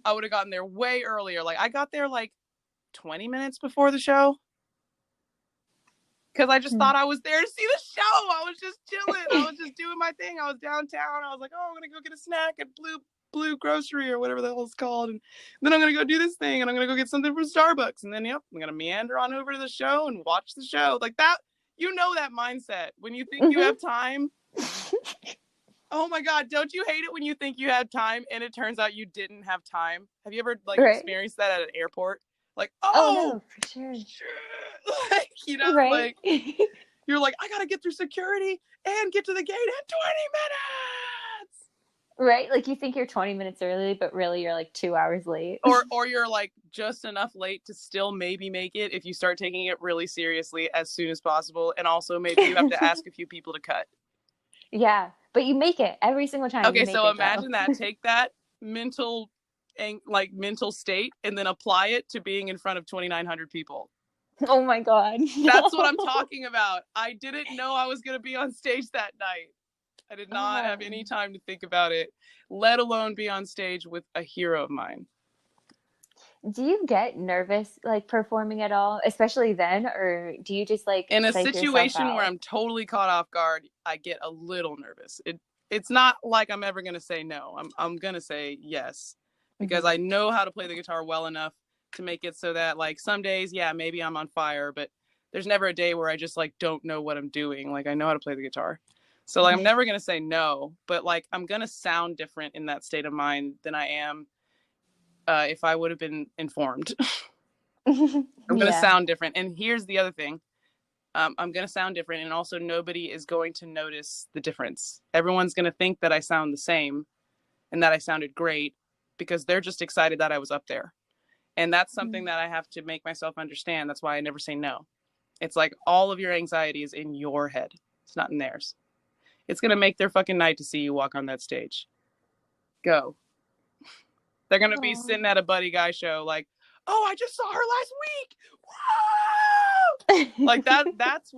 I would have gotten there way earlier. Like I got there like 20 minutes before the show. Because I just thought I was there to see the show. I was just chilling. I was just doing my thing. I was downtown. I was like, oh, I'm going to go get a snack at Blue Grocery or whatever the hell it's called. And then I'm going to go do this thing. And I'm going to go get something from Starbucks. And then, I'm going to meander on over to the show and watch the show. Like that, that mindset. When you think you have time. Oh my God, don't you hate it when you think you have time and it turns out you didn't have time? Have you ever experienced that at an airport? Like, oh no, for sure. Like, right? like you're like, I gotta get through security and get to the gate in 20 minutes. Right? Like you think you're 20 minutes early, but really you're like 2 hours late. Or you're like just enough late to still maybe make it if you start taking it really seriously as soon as possible. And also maybe you have to ask a few people to cut. Yeah, but you make it every single time. Okay, You make so it, imagine though. that. Take that mental state and then apply it to being in front of 2,900 people. Oh my God. That's what No. I'm talking about. I didn't know I was going to be on stage that night. I did not have any time to think about it, let alone be on stage with a hero of mine. Do you get nervous like performing at all, especially then, or do you just like In a psych yourself situation where out? I'm totally caught off guard, I get a little nervous. It's not like I'm ever going to say no. I'm going to say yes because I know how to play the guitar well enough to make it so that like some days, yeah, maybe I'm on fire, but there's never a day where I just like don't know what I'm doing. Like I know how to play the guitar. So like I'm never going to say no, but like I'm going to sound different in that state of mind than I am if I would have been informed. I'm going to sound different. And here's the other thing. I'm going to sound different. And also nobody is going to notice the difference. Everyone's going to think that I sound the same and that I sounded great because they're just excited that I was up there. And that's something that I have to make myself understand. That's why I never say no. It's like all of your anxiety is in your head. It's not in theirs. It's going to make their fucking night to see you walk on that stage. Go. They're going to be sitting at a Buddy Guy show like, oh, I just saw her last week. Whoa! Like that's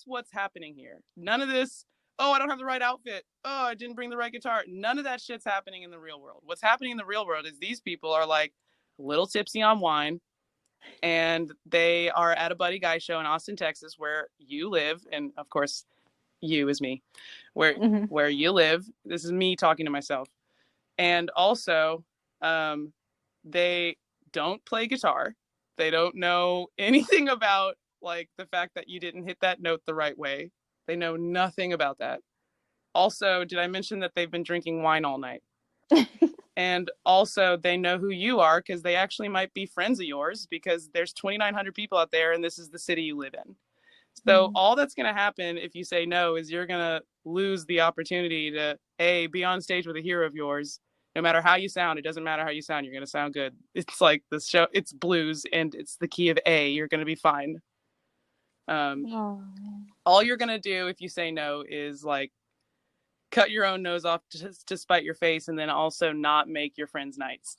what's happening here. None of this, oh, I don't have the right outfit. Oh, I didn't bring the right guitar. None of that shit's happening in the real world. What's happening in the real world is these people are like a little tipsy on wine and they are at a Buddy Guy show in Austin, Texas, where you live. And of course, you is me, where you live. This is me talking to myself. And also, they don't play guitar. They don't know anything about like the fact that you didn't hit that note the right way. They know nothing about that. Also, did I mention that they've been drinking wine all night? And also they know who you are because they actually might be friends of yours because there's 2,900 people out there and this is the city you live in. So all that's going to happen if you say no is you're going to lose the opportunity to be on stage with a hero of yours. No matter how you sound, it doesn't matter how you sound, you're going to sound good. It's like the show, it's blues and it's the key of A. You're going to be fine. All you're going to do if you say no is like cut your own nose off to spite your face and then also not make your friends' nights.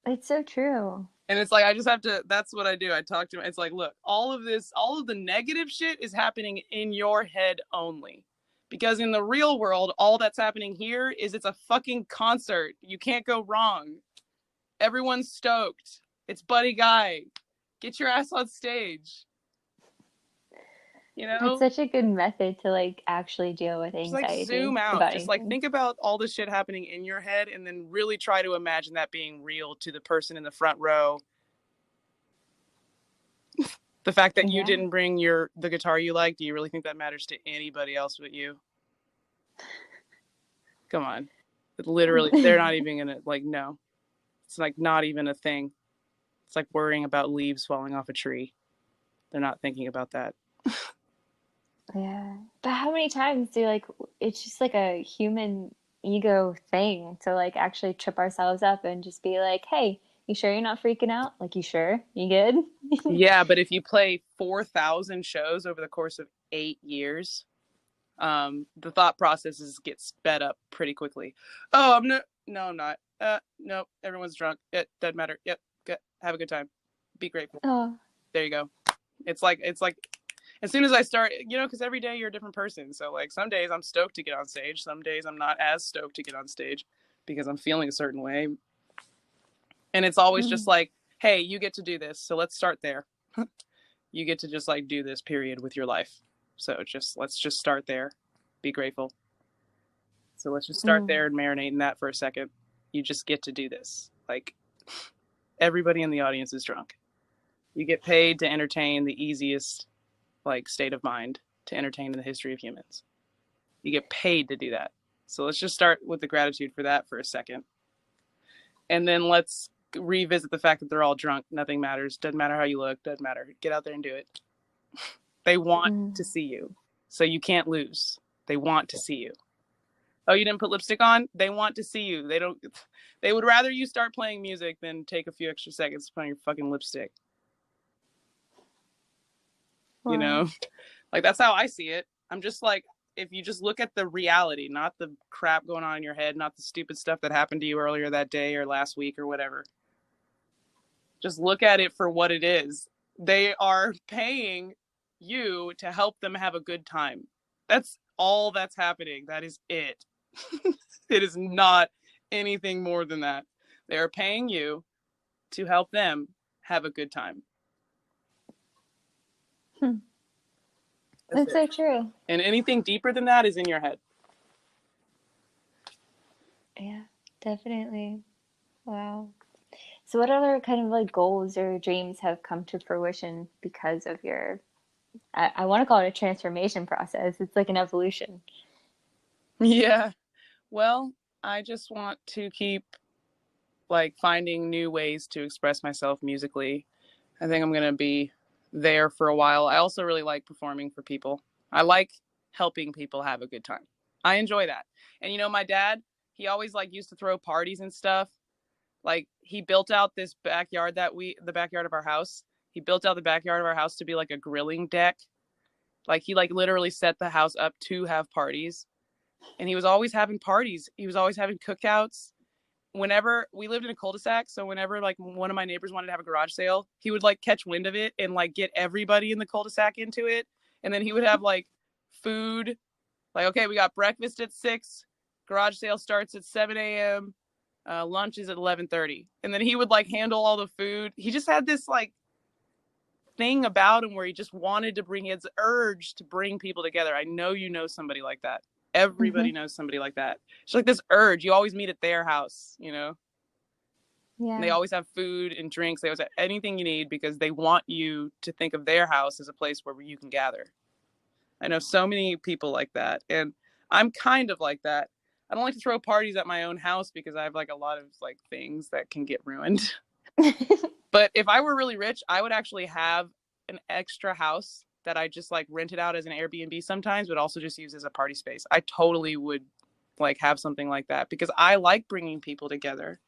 It's so true. And it's like, I just have to, that's what I do. I talk to him. It's like, look, all of the negative shit is happening in your head only. Because in the real world, all that's happening here is it's a fucking concert. You can't go wrong. Everyone's stoked. It's Buddy Guy. Get your ass on stage. You know? It's such a good method to like actually deal with anxiety. Just like zoom out. Just anything. like think about all the shit happening in your head and then really try to imagine that being real to the person in the front row. The fact that you didn't bring the guitar you like, do you really think that matters to anybody else but you? Come on. Literally, they're not even gonna like, no. It's like not even a thing. It's like worrying about leaves falling off a tree. They're not thinking about that. Yeah. But how many times do like it's just like a human ego thing to like actually trip ourselves up and just be like, hey, you sure you're not freaking out? Like, you sure? You good? Yeah, but if you play 4,000 shows over the course of 8 years, the thought processes get sped up pretty quickly. Oh, I'm not. No, everyone's drunk. It doesn't matter. Yep, good. Have a good time. Be grateful. Oh. There you go. It's like as soon as I start, because every day you're a different person. So like some days I'm stoked to get on stage. Some days I'm not as stoked to get on stage because I'm feeling a certain way. And it's always just like, hey, you get to do this. So let's start there. You get to just like do this period with your life. So let's just start there. Be grateful. So let's just start there and marinate in that for a second. You just get to do this. Like everybody in the audience is drunk. You get paid to entertain the easiest like state of mind to entertain in the history of humans. You get paid to do that. So let's just start with the gratitude for that for a second. And then let's revisit the fact that they're all drunk. Nothing matters. Doesn't matter how you look. Doesn't matter. Get out there and do it. They want to see you. So you can't lose. They want to see you. Oh, you didn't put lipstick on? They want to see you. They would rather you start playing music than take a few extra seconds to put on your fucking lipstick. Wow. You know? Like, that's how I see it. I'm just like, if you just look at the reality, not the crap going on in your head, not the stupid stuff that happened to you earlier that day or last week or whatever. Just look at it for what it is. They are paying you to help them have a good time. That's all that's happening. That is it. It is not anything more than that. They are paying you to help them have a good time. That's so true. And anything deeper than that is in your head. Yeah, definitely. Wow. So what other kind of like goals or dreams have come to fruition because of your, I want to call it a transformation process. It's like an evolution. Yeah. Well, I just want to keep like finding new ways to express myself musically. I think I'm going to be there for a while. I also really like performing for people. I like helping people have a good time. I enjoy that. And you know, my dad, he always like used to throw parties and stuff. Like he built out this backyard the backyard of our house. He built out the backyard of our house to be like a grilling deck. Like he like literally set the house up to have parties. And he was always having parties. He was always having cookouts. Whenever we lived in a cul-de-sac, so whenever like one of my neighbors wanted to have a garage sale, he would like catch wind of it and like get everybody in the cul-de-sac into it. And then he would have like food, like, okay, we got breakfast at 6, garage sale starts at 7 a.m. Lunch is at 11:30. And then he would like handle all the food. He just had this like thing about him where he just wanted to bring his urge to bring people together. I know you know somebody like that. Everybody knows somebody like that. It's like this urge. You always meet at their house, you know? Yeah. And they always have food and drinks. They always have anything you need because they want you to think of their house as a place where you can gather. I know so many people like that. And I'm kind of like that. I don't like to throw parties at my own house because I have like a lot of like things that can get ruined. But if I were really rich, I would actually have an extra house that I just like rented out as an Airbnb sometimes, but also just use as a party space. I totally would like have something like that because I like bringing people together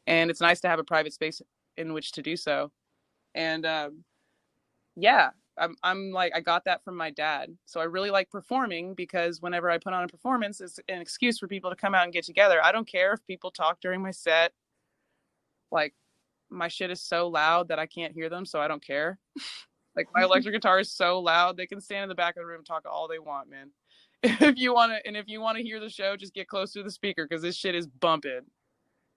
and it's nice to have a private space in which to do so. And yeah, I'm like, I got that from my dad. So I really like performing because whenever I put on a performance, it's an excuse for people to come out and get together. I don't care if people talk during my set. Like my shit is so loud that I can't hear them. So I don't care. Like my electric guitar is so loud. They can stand in the back of the room and talk all they want, man. If you want to hear the show, just get close to the speaker because this shit is bumping,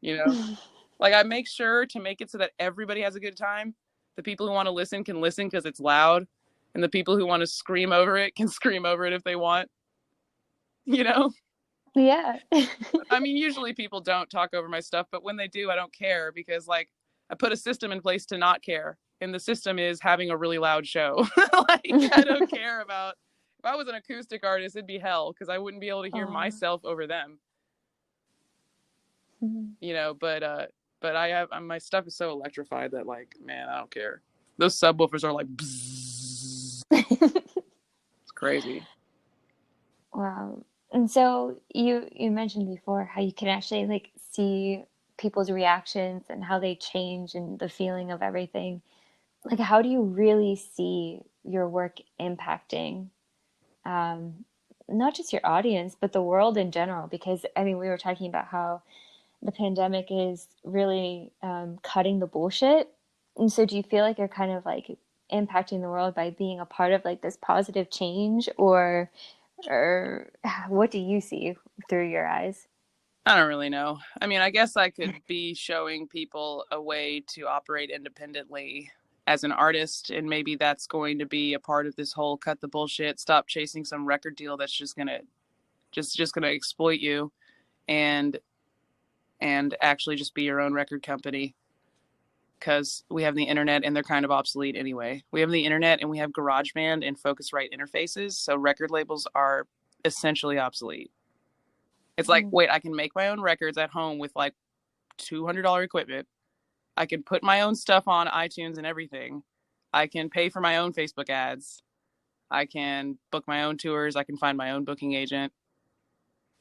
you know? Like I make sure to make it so that everybody has a good time. The people who want to listen can listen because it's loud. And the people who want to scream over it can scream over it if they want, you know? Yeah. I mean, usually people don't talk over my stuff, but when they do, I don't care because like I put a system in place to not care. And the system is having a really loud show. Like I don't care about, if I was an acoustic artist, it'd be hell because I wouldn't be able to hear myself over them. You know, but I have, my stuff is so electrified that like, man, I don't care. Those subwoofers are like, it's crazy. Wow. And so you mentioned before how you can actually like see people's reactions and how they change and the feeling of everything. Like, how do you really see your work impacting not just your audience, but the world in general? Because, I mean, we were talking about how the pandemic is really cutting the bullshit. And so do you feel like you're kind of like impacting the world by being a part of like this positive change, or what do you see through your eyes? I don't really know. I mean, I guess I could be showing people a way to operate independently as an artist, and maybe that's going to be a part of this whole cut the bullshit, stop chasing some record deal that's just gonna exploit you, and actually just be your own record company. Because we have the internet and they're kind of obsolete anyway. We have the internet and we have GarageBand and Focusrite interfaces, so record labels are essentially obsolete. It's like, wait, I can make my own records at home with like $200 equipment. I can put my own stuff on iTunes and everything. I can pay for my own Facebook ads. I can book my own tours. I can find my own booking agent.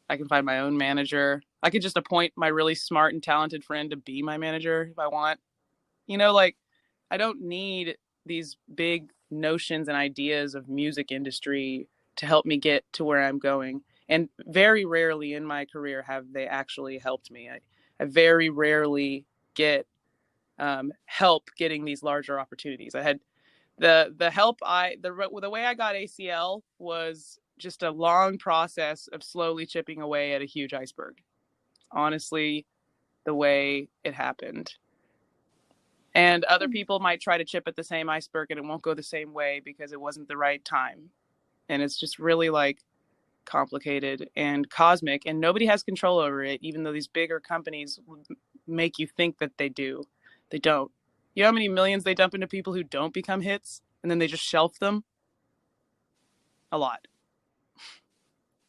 I can find my own manager. I could just appoint my really smart and talented friend to be my manager if I want. You know, like, I don't need these big notions and ideas of music industry to help me get to where I'm going. And very rarely in my career have they actually helped me. I very rarely get help getting these larger opportunities. I had the help the way I got ACL was just a long process of slowly chipping away at a huge iceberg. Honestly, the way it happened. And other people might try to chip at the same iceberg and it won't go the same way because it wasn't the right time. And it's just really like complicated and cosmic, and nobody has control over it, even though these bigger companies make you think that they do. They don't. You know how many millions they dump into people who don't become hits and then they just shelf them? A lot.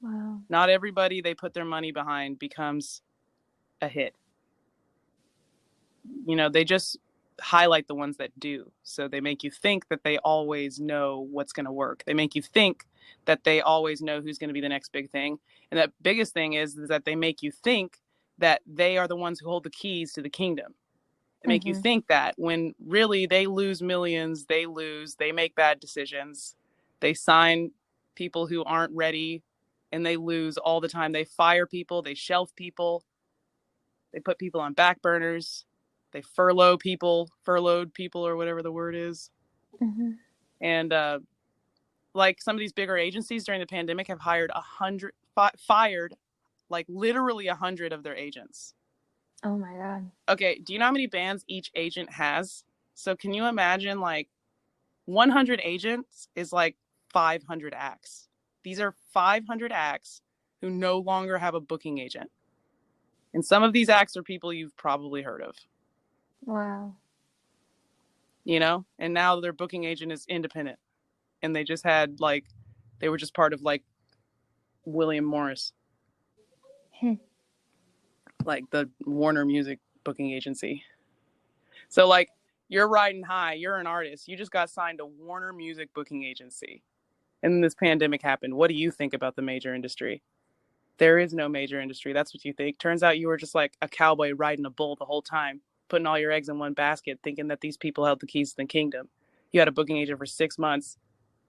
Wow. Not everybody they put their money behind becomes a hit. You know, they just highlight the ones that do. So they make you think that they always know what's going to work. They make you think that they always know who's going to be the next big thing. And the biggest thing is that they make you think that they are the ones who hold the keys to the kingdom. They make you think that when really they lose millions, they make bad decisions. They sign people who aren't ready and they lose all the time. They fire people, they shelf people, they put people on back burners. They furloughed people or whatever the word is. And like some of these bigger agencies during the pandemic have fired like literally 100 of their agents. Oh my God. Okay, do you know how many bands each agent has? So can you imagine, like, 100 agents is like 500 acts. These are 500 acts who no longer have a booking agent. And some of these acts are people you've probably heard of. Wow. You know, and now their booking agent is independent, and they just had they were just part of like William Morris, like the Warner Music booking agency. So like, you're riding high, you're an artist, you just got signed to Warner Music booking agency, and then this pandemic happened. What do you think about the major industry? There is no major industry. That's what you think. Turns out you were just like a cowboy riding a bull the whole time, putting all your eggs in one basket, thinking that these people held the keys to the kingdom. You had a booking agent for 6 months.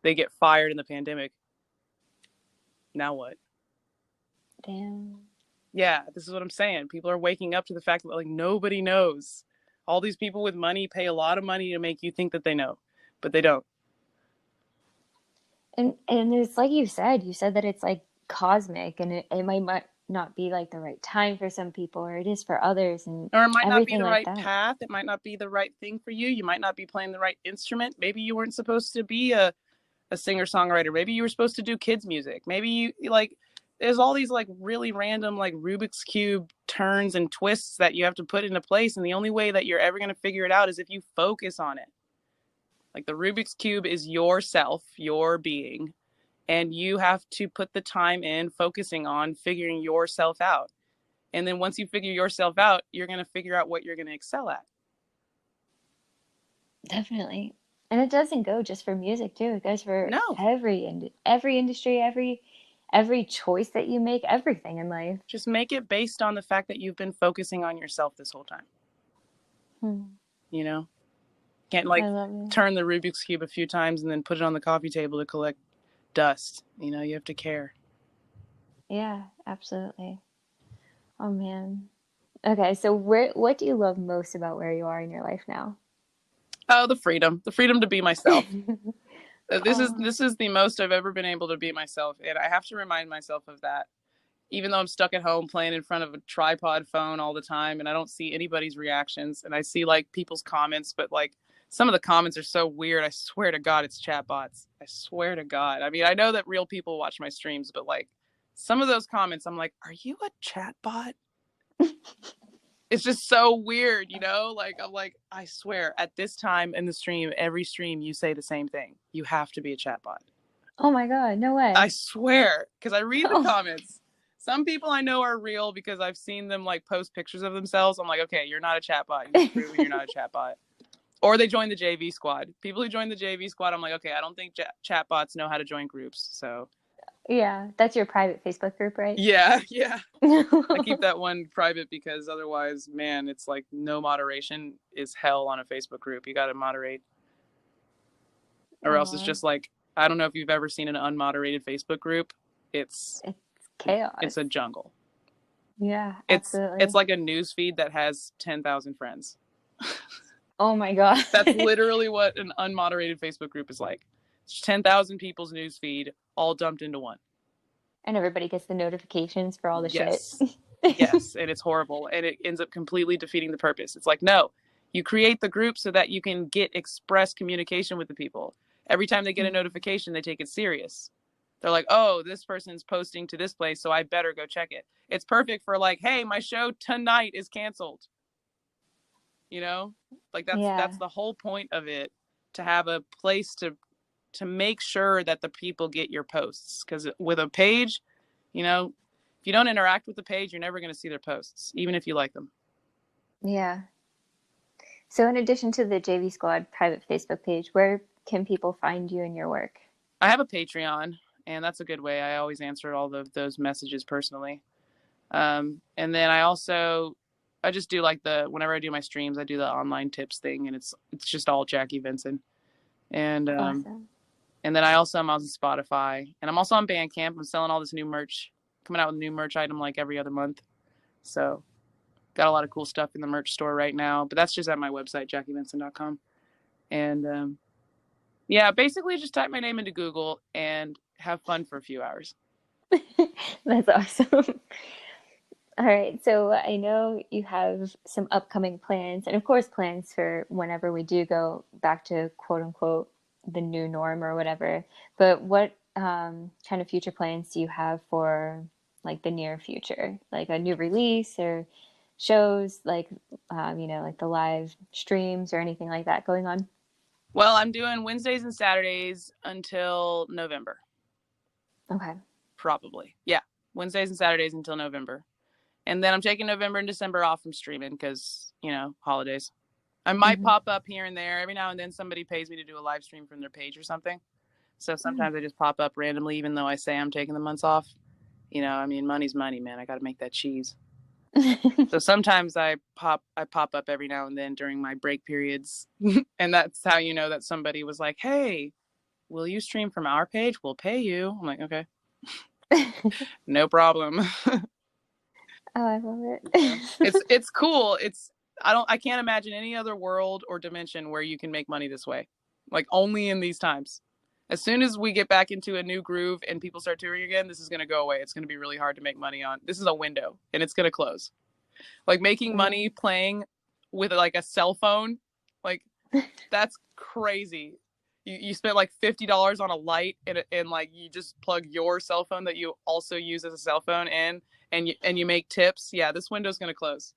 They get fired in the pandemic. Now what? Damn. Yeah, this is what I'm saying. People are waking up to the fact that like nobody knows. All these people with money pay a lot of money to make you think that they know, but they don't. And it's like you said that it's like cosmic, and it might not be like the right time for some people, or it is for others, and Or it might not be everything the like right that. path. It might not be the right thing for you. You might not be playing the right instrument. Maybe you weren't supposed to be a singer-songwriter. Maybe you were supposed to do kids music. Maybe you like, there's all these like really random like Rubik's Cube turns and twists that you have to put into place. And the only way that you're ever going to figure it out is if you focus on it. Like the Rubik's Cube is yourself, your being, and you have to put the time in focusing on figuring yourself out. And then once you figure yourself out, you're going to figure out what you're going to excel at. Definitely. And it doesn't go just for music too. It goes for No. every industry, every choice that you make, everything in life. Just make it based on the fact that you've been focusing on yourself this whole time. You know? Can't like turn the Rubik's Cube a few times and then put it on the coffee table to collect dust. You know, you have to care. Yeah, absolutely. Oh man. Okay, so what do you love most about where you are in your life now? Oh, the freedom to be myself. This is the most I've ever been able to be myself, and I have to remind myself of that. Even though I'm stuck at home playing in front of a tripod phone all the time, and I don't see anybody's reactions, and I see like people's comments, but like some of the comments are so weird. I swear to God, it's chatbots. I swear to God. I mean, I know that real people watch my streams, but like some of those comments, I'm like, are you a chatbot? It's just so weird, you know? Like, I'm like, I swear, at this time in the stream, every stream, you say the same thing. You have to be a chatbot. Oh my God, no way. I swear, because I read the comments. Some people I know are real because I've seen them like post pictures of themselves. I'm like, okay, you're not a chatbot. You're not a chatbot. Or they join the JV squad. People who join the JV squad, I'm like, okay, I don't think chatbots know how to join groups. So Yeah, that's your private Facebook group, right? yeah. I keep that one private because otherwise, man, it's like no moderation is hell on a Facebook group. You got to moderate, or else it's just like, I don't know if you've ever seen an unmoderated Facebook group. It's chaos. It's a jungle. Yeah, It's absolutely. like a news feed that has 10,000 friends. Oh my God. That's literally what an unmoderated Facebook group is like. It's 10,000 people's news feed all dumped into one. And everybody gets the notifications for all the shit. Yes, and it's horrible, and it ends up completely defeating the purpose. It's like, no, you create the group so that you can get express communication with the people. Every time they get a notification, they take it serious. They're like, oh, this person's posting to this place, so I better go check it. It's perfect for like, hey, my show tonight is canceled. You know, like that's the whole point of it, to have a place to make sure that the people get your posts. Because with a page, you know, if you don't interact with the page, you're never going to see their posts, even if you like them. Yeah. So in addition to the JV Squad private Facebook page, where can people find you and your work? I have a Patreon, and that's a good way. I always answer all those messages personally. And then I just do like whenever I do my streams, I do the online tips thing, and it's just all Jackie Venson. And Awesome. and then I'm on Spotify, and I'm also on Bandcamp. I'm selling all this new merch, coming out with a new merch item like every other month. So got a lot of cool stuff in the merch store right now, but that's just at my website, JackieVenson.com. And yeah, basically just type my name into Google and have fun for a few hours. That's awesome. All right, so I know you have some upcoming plans, and of course, plans for whenever we do go back to quote unquote the new norm or whatever. But what kind of future plans do you have for like the near future, like a new release or shows, like like the live streams or anything like that going on? Well, I'm doing Wednesdays and Saturdays until November. Okay. Probably. Yeah. Wednesdays and Saturdays until November. And then I'm taking November and December off from streaming because, holidays. I might pop up here and there. Every now and then somebody pays me to do a live stream from their page or something. So sometimes I just pop up randomly, even though I say I'm taking the months off. Money's money, man. I got to make that cheese. So sometimes I pop up every now and then during my break periods. And that's how you know that somebody was like, hey, will you stream from our page? We'll pay you. I'm like, okay. No problem. Oh, I love it. It's cool. I can't imagine any other world or dimension where you can make money this way. Like only in these times. As soon as we get back into a new groove and people start touring again, this is going to go away. It's going to be really hard to make money on. This is a window and it's going to close. Like making money playing with like a cell phone, like that's crazy. You spent like $50 on a light and like you just plug your cell phone that you also use as a cell phone in and you make tips. Yeah, this window's going to close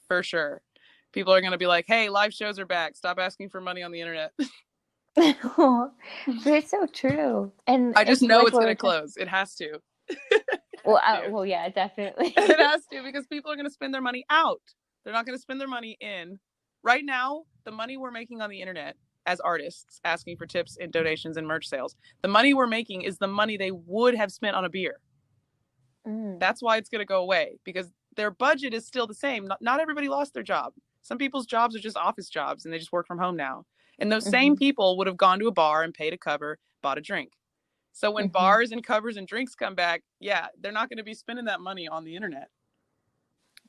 for sure. People are going to be like, hey, live shows are back. Stop asking for money on the internet. But it's so true. And I just know like it's going to close. It has to. Well, yeah, definitely. It has to, because people are going to spend their money out. They're not going to spend their money in. Right now, the money we're making on the internet as artists, asking for tips and donations and merch sales, the money we're making is the money they would have spent on a beer. That's why it's going to go away, because their budget is still the same. Not everybody lost their job. Some people's jobs are just office jobs and they just work from home now. And those same people would have gone to a bar and paid a cover, bought a drink. So when bars and covers and drinks come back, yeah, they're not going to be spending that money on the internet.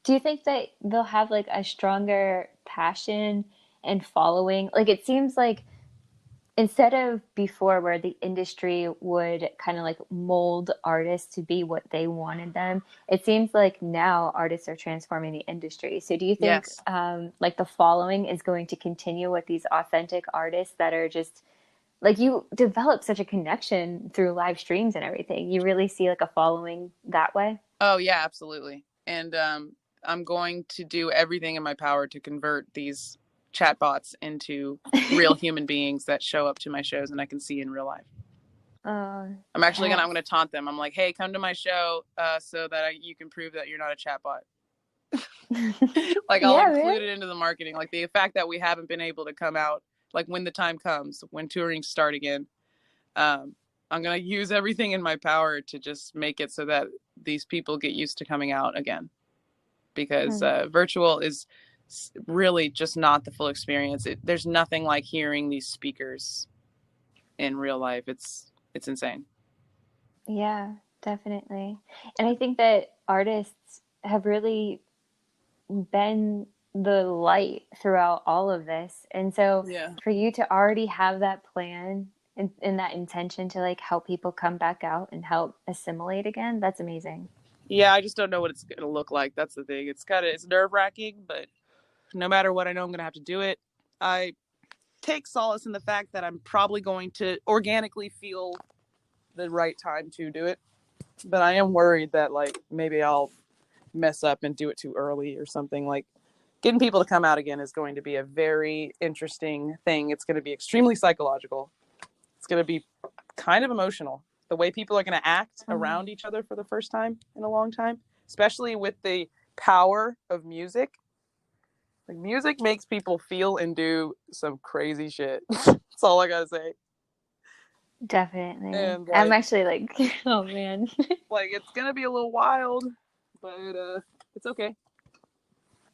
Do you think that they'll have like a stronger passion and following? Like it seems like instead of before where the industry would kind of like mold artists to be what they wanted them, it seems like now artists are transforming the industry. So do you think like the following is going to continue with these authentic artists that are just like, you develop such a connection through live streams and everything. You really see like a following that way? Oh yeah, absolutely. And I'm going to do everything in my power to convert these chatbots into real human beings that show up to my shows and I can see in real life. I'm going to taunt them. I'm like, hey, come to my show so that you can prove that you're not a chatbot. Like I'll Yeah, include man. it into the marketing. Like the fact that we haven't been able to come out, like when the time comes, when touring start again, I'm gonna use everything in my power to just make it so that these people get used to coming out again. Because virtual is really just not the full experience. There's nothing like hearing these speakers in real life. It's insane. Yeah, definitely. And I think that artists have really been the light throughout all of this. And so Yeah. for you to already have that plan and that intention to like help people come back out and help assimilate again, that's amazing. Yeah, I just don't know what it's gonna look like. That's the thing. It's nerve-wracking, but no matter what, I know I'm gonna have to do it. I take solace in the fact that I'm probably going to organically feel the right time to do it. But I am worried that like maybe I'll mess up and do it too early or something. Like getting people to come out again is going to be a very interesting thing. It's going to be extremely psychological. It's going to be kind of emotional. The way people are going to act around each other for the first time in a long time, especially with the power of music. Like music makes people feel and do some crazy shit. That's all I gotta say. Definitely. And I'm like, actually like, oh man. like it's gonna be a little wild, but it's okay.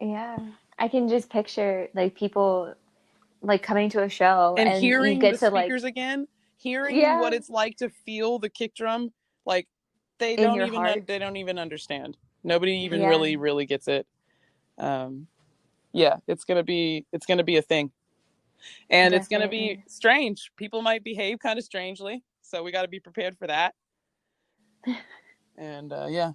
Yeah. I can just picture like people like coming to a show And and you hearing the get to like, speakers again, hearing what yeah, it's like to feel the kick drum, like in your heart. they don't even understand. Nobody even Yeah, really gets it. Um, yeah, it's gonna be a thing, and it's gonna be definitely. strange. People might behave kind of strangely, so we got to be prepared for that. And yeah.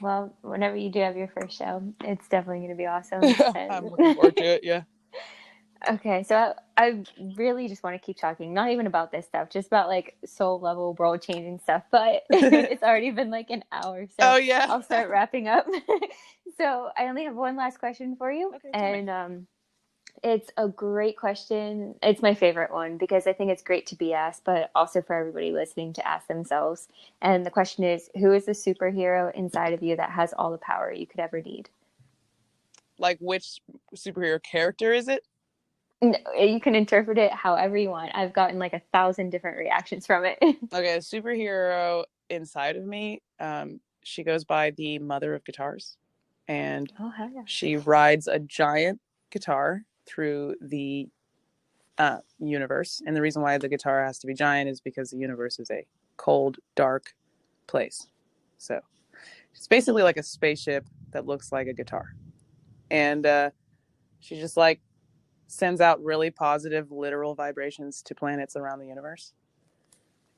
Well, whenever you do have your first show, it's definitely going to be awesome. I'm looking forward to it. Yeah. Okay, so I really just want to keep talking, not even about this stuff, just about like soul level, world changing stuff. But it's already been like an hour, so Oh yeah. I'll start wrapping up. So I only have one last question for you, Okay, tell me. and it's a great question. It's my favorite one because I think it's great to be asked, but also for everybody listening to ask themselves. And the question is, who is the superhero inside of you that has all the power you could ever need? Like which superhero character is it? You can interpret it however you want. I've gotten like 1,000 different reactions from it. Okay, a superhero inside of me. She goes by the Mother of Guitars, and Oh, hell yeah. she rides a giant guitar through the universe. And the reason why the guitar has to be giant is because the universe is a cold, dark place. So it's basically like a spaceship that looks like a guitar. And she just like sends out really positive, literal vibrations to planets around the universe.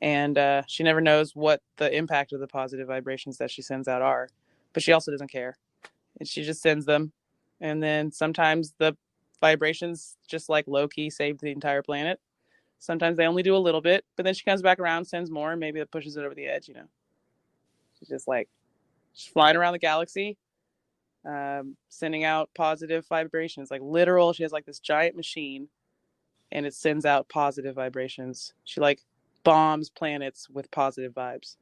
And she never knows what the impact of the positive vibrations that she sends out are, but she also doesn't care. And she just sends them. And then sometimes the vibrations just like low-key save the entire planet. Sometimes they only do a little bit, but then she comes back around, sends more, and maybe that pushes it over the edge, you know. She's just like, she's flying around the galaxy, sending out positive vibrations, like literal. She has like this giant machine, and it sends out positive vibrations. She like bombs planets with positive vibes.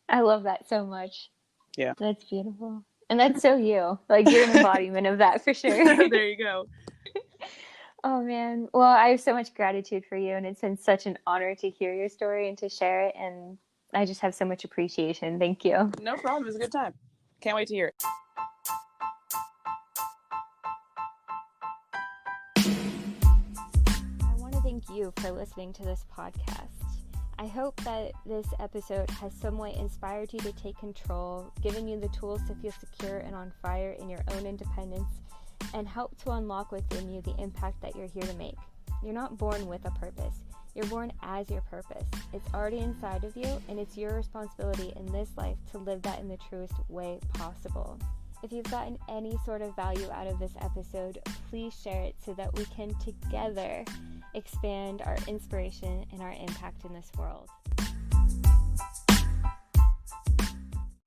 I love that so much. Yeah. That's beautiful. And that's so you. Like, you're an embodiment of that for sure. There you go. Oh, man. Well, I have so much gratitude for you, and it's been such an honor to hear your story and to share it. And I just have so much appreciation. Thank you. No problem. It was a good time. Can't wait to hear it. I want to thank you for listening to this podcast. I hope that this episode has somewhat inspired you to take control, given you the tools to feel secure and on fire in your own independence, and help to unlock within you the impact that you're here to make. You're not born with a purpose. You're born as your purpose. It's already inside of you, and it's your responsibility in this life to live that in the truest way possible. If you've gotten any sort of value out of this episode, please share it so that we can together expand our inspiration and our impact in this world.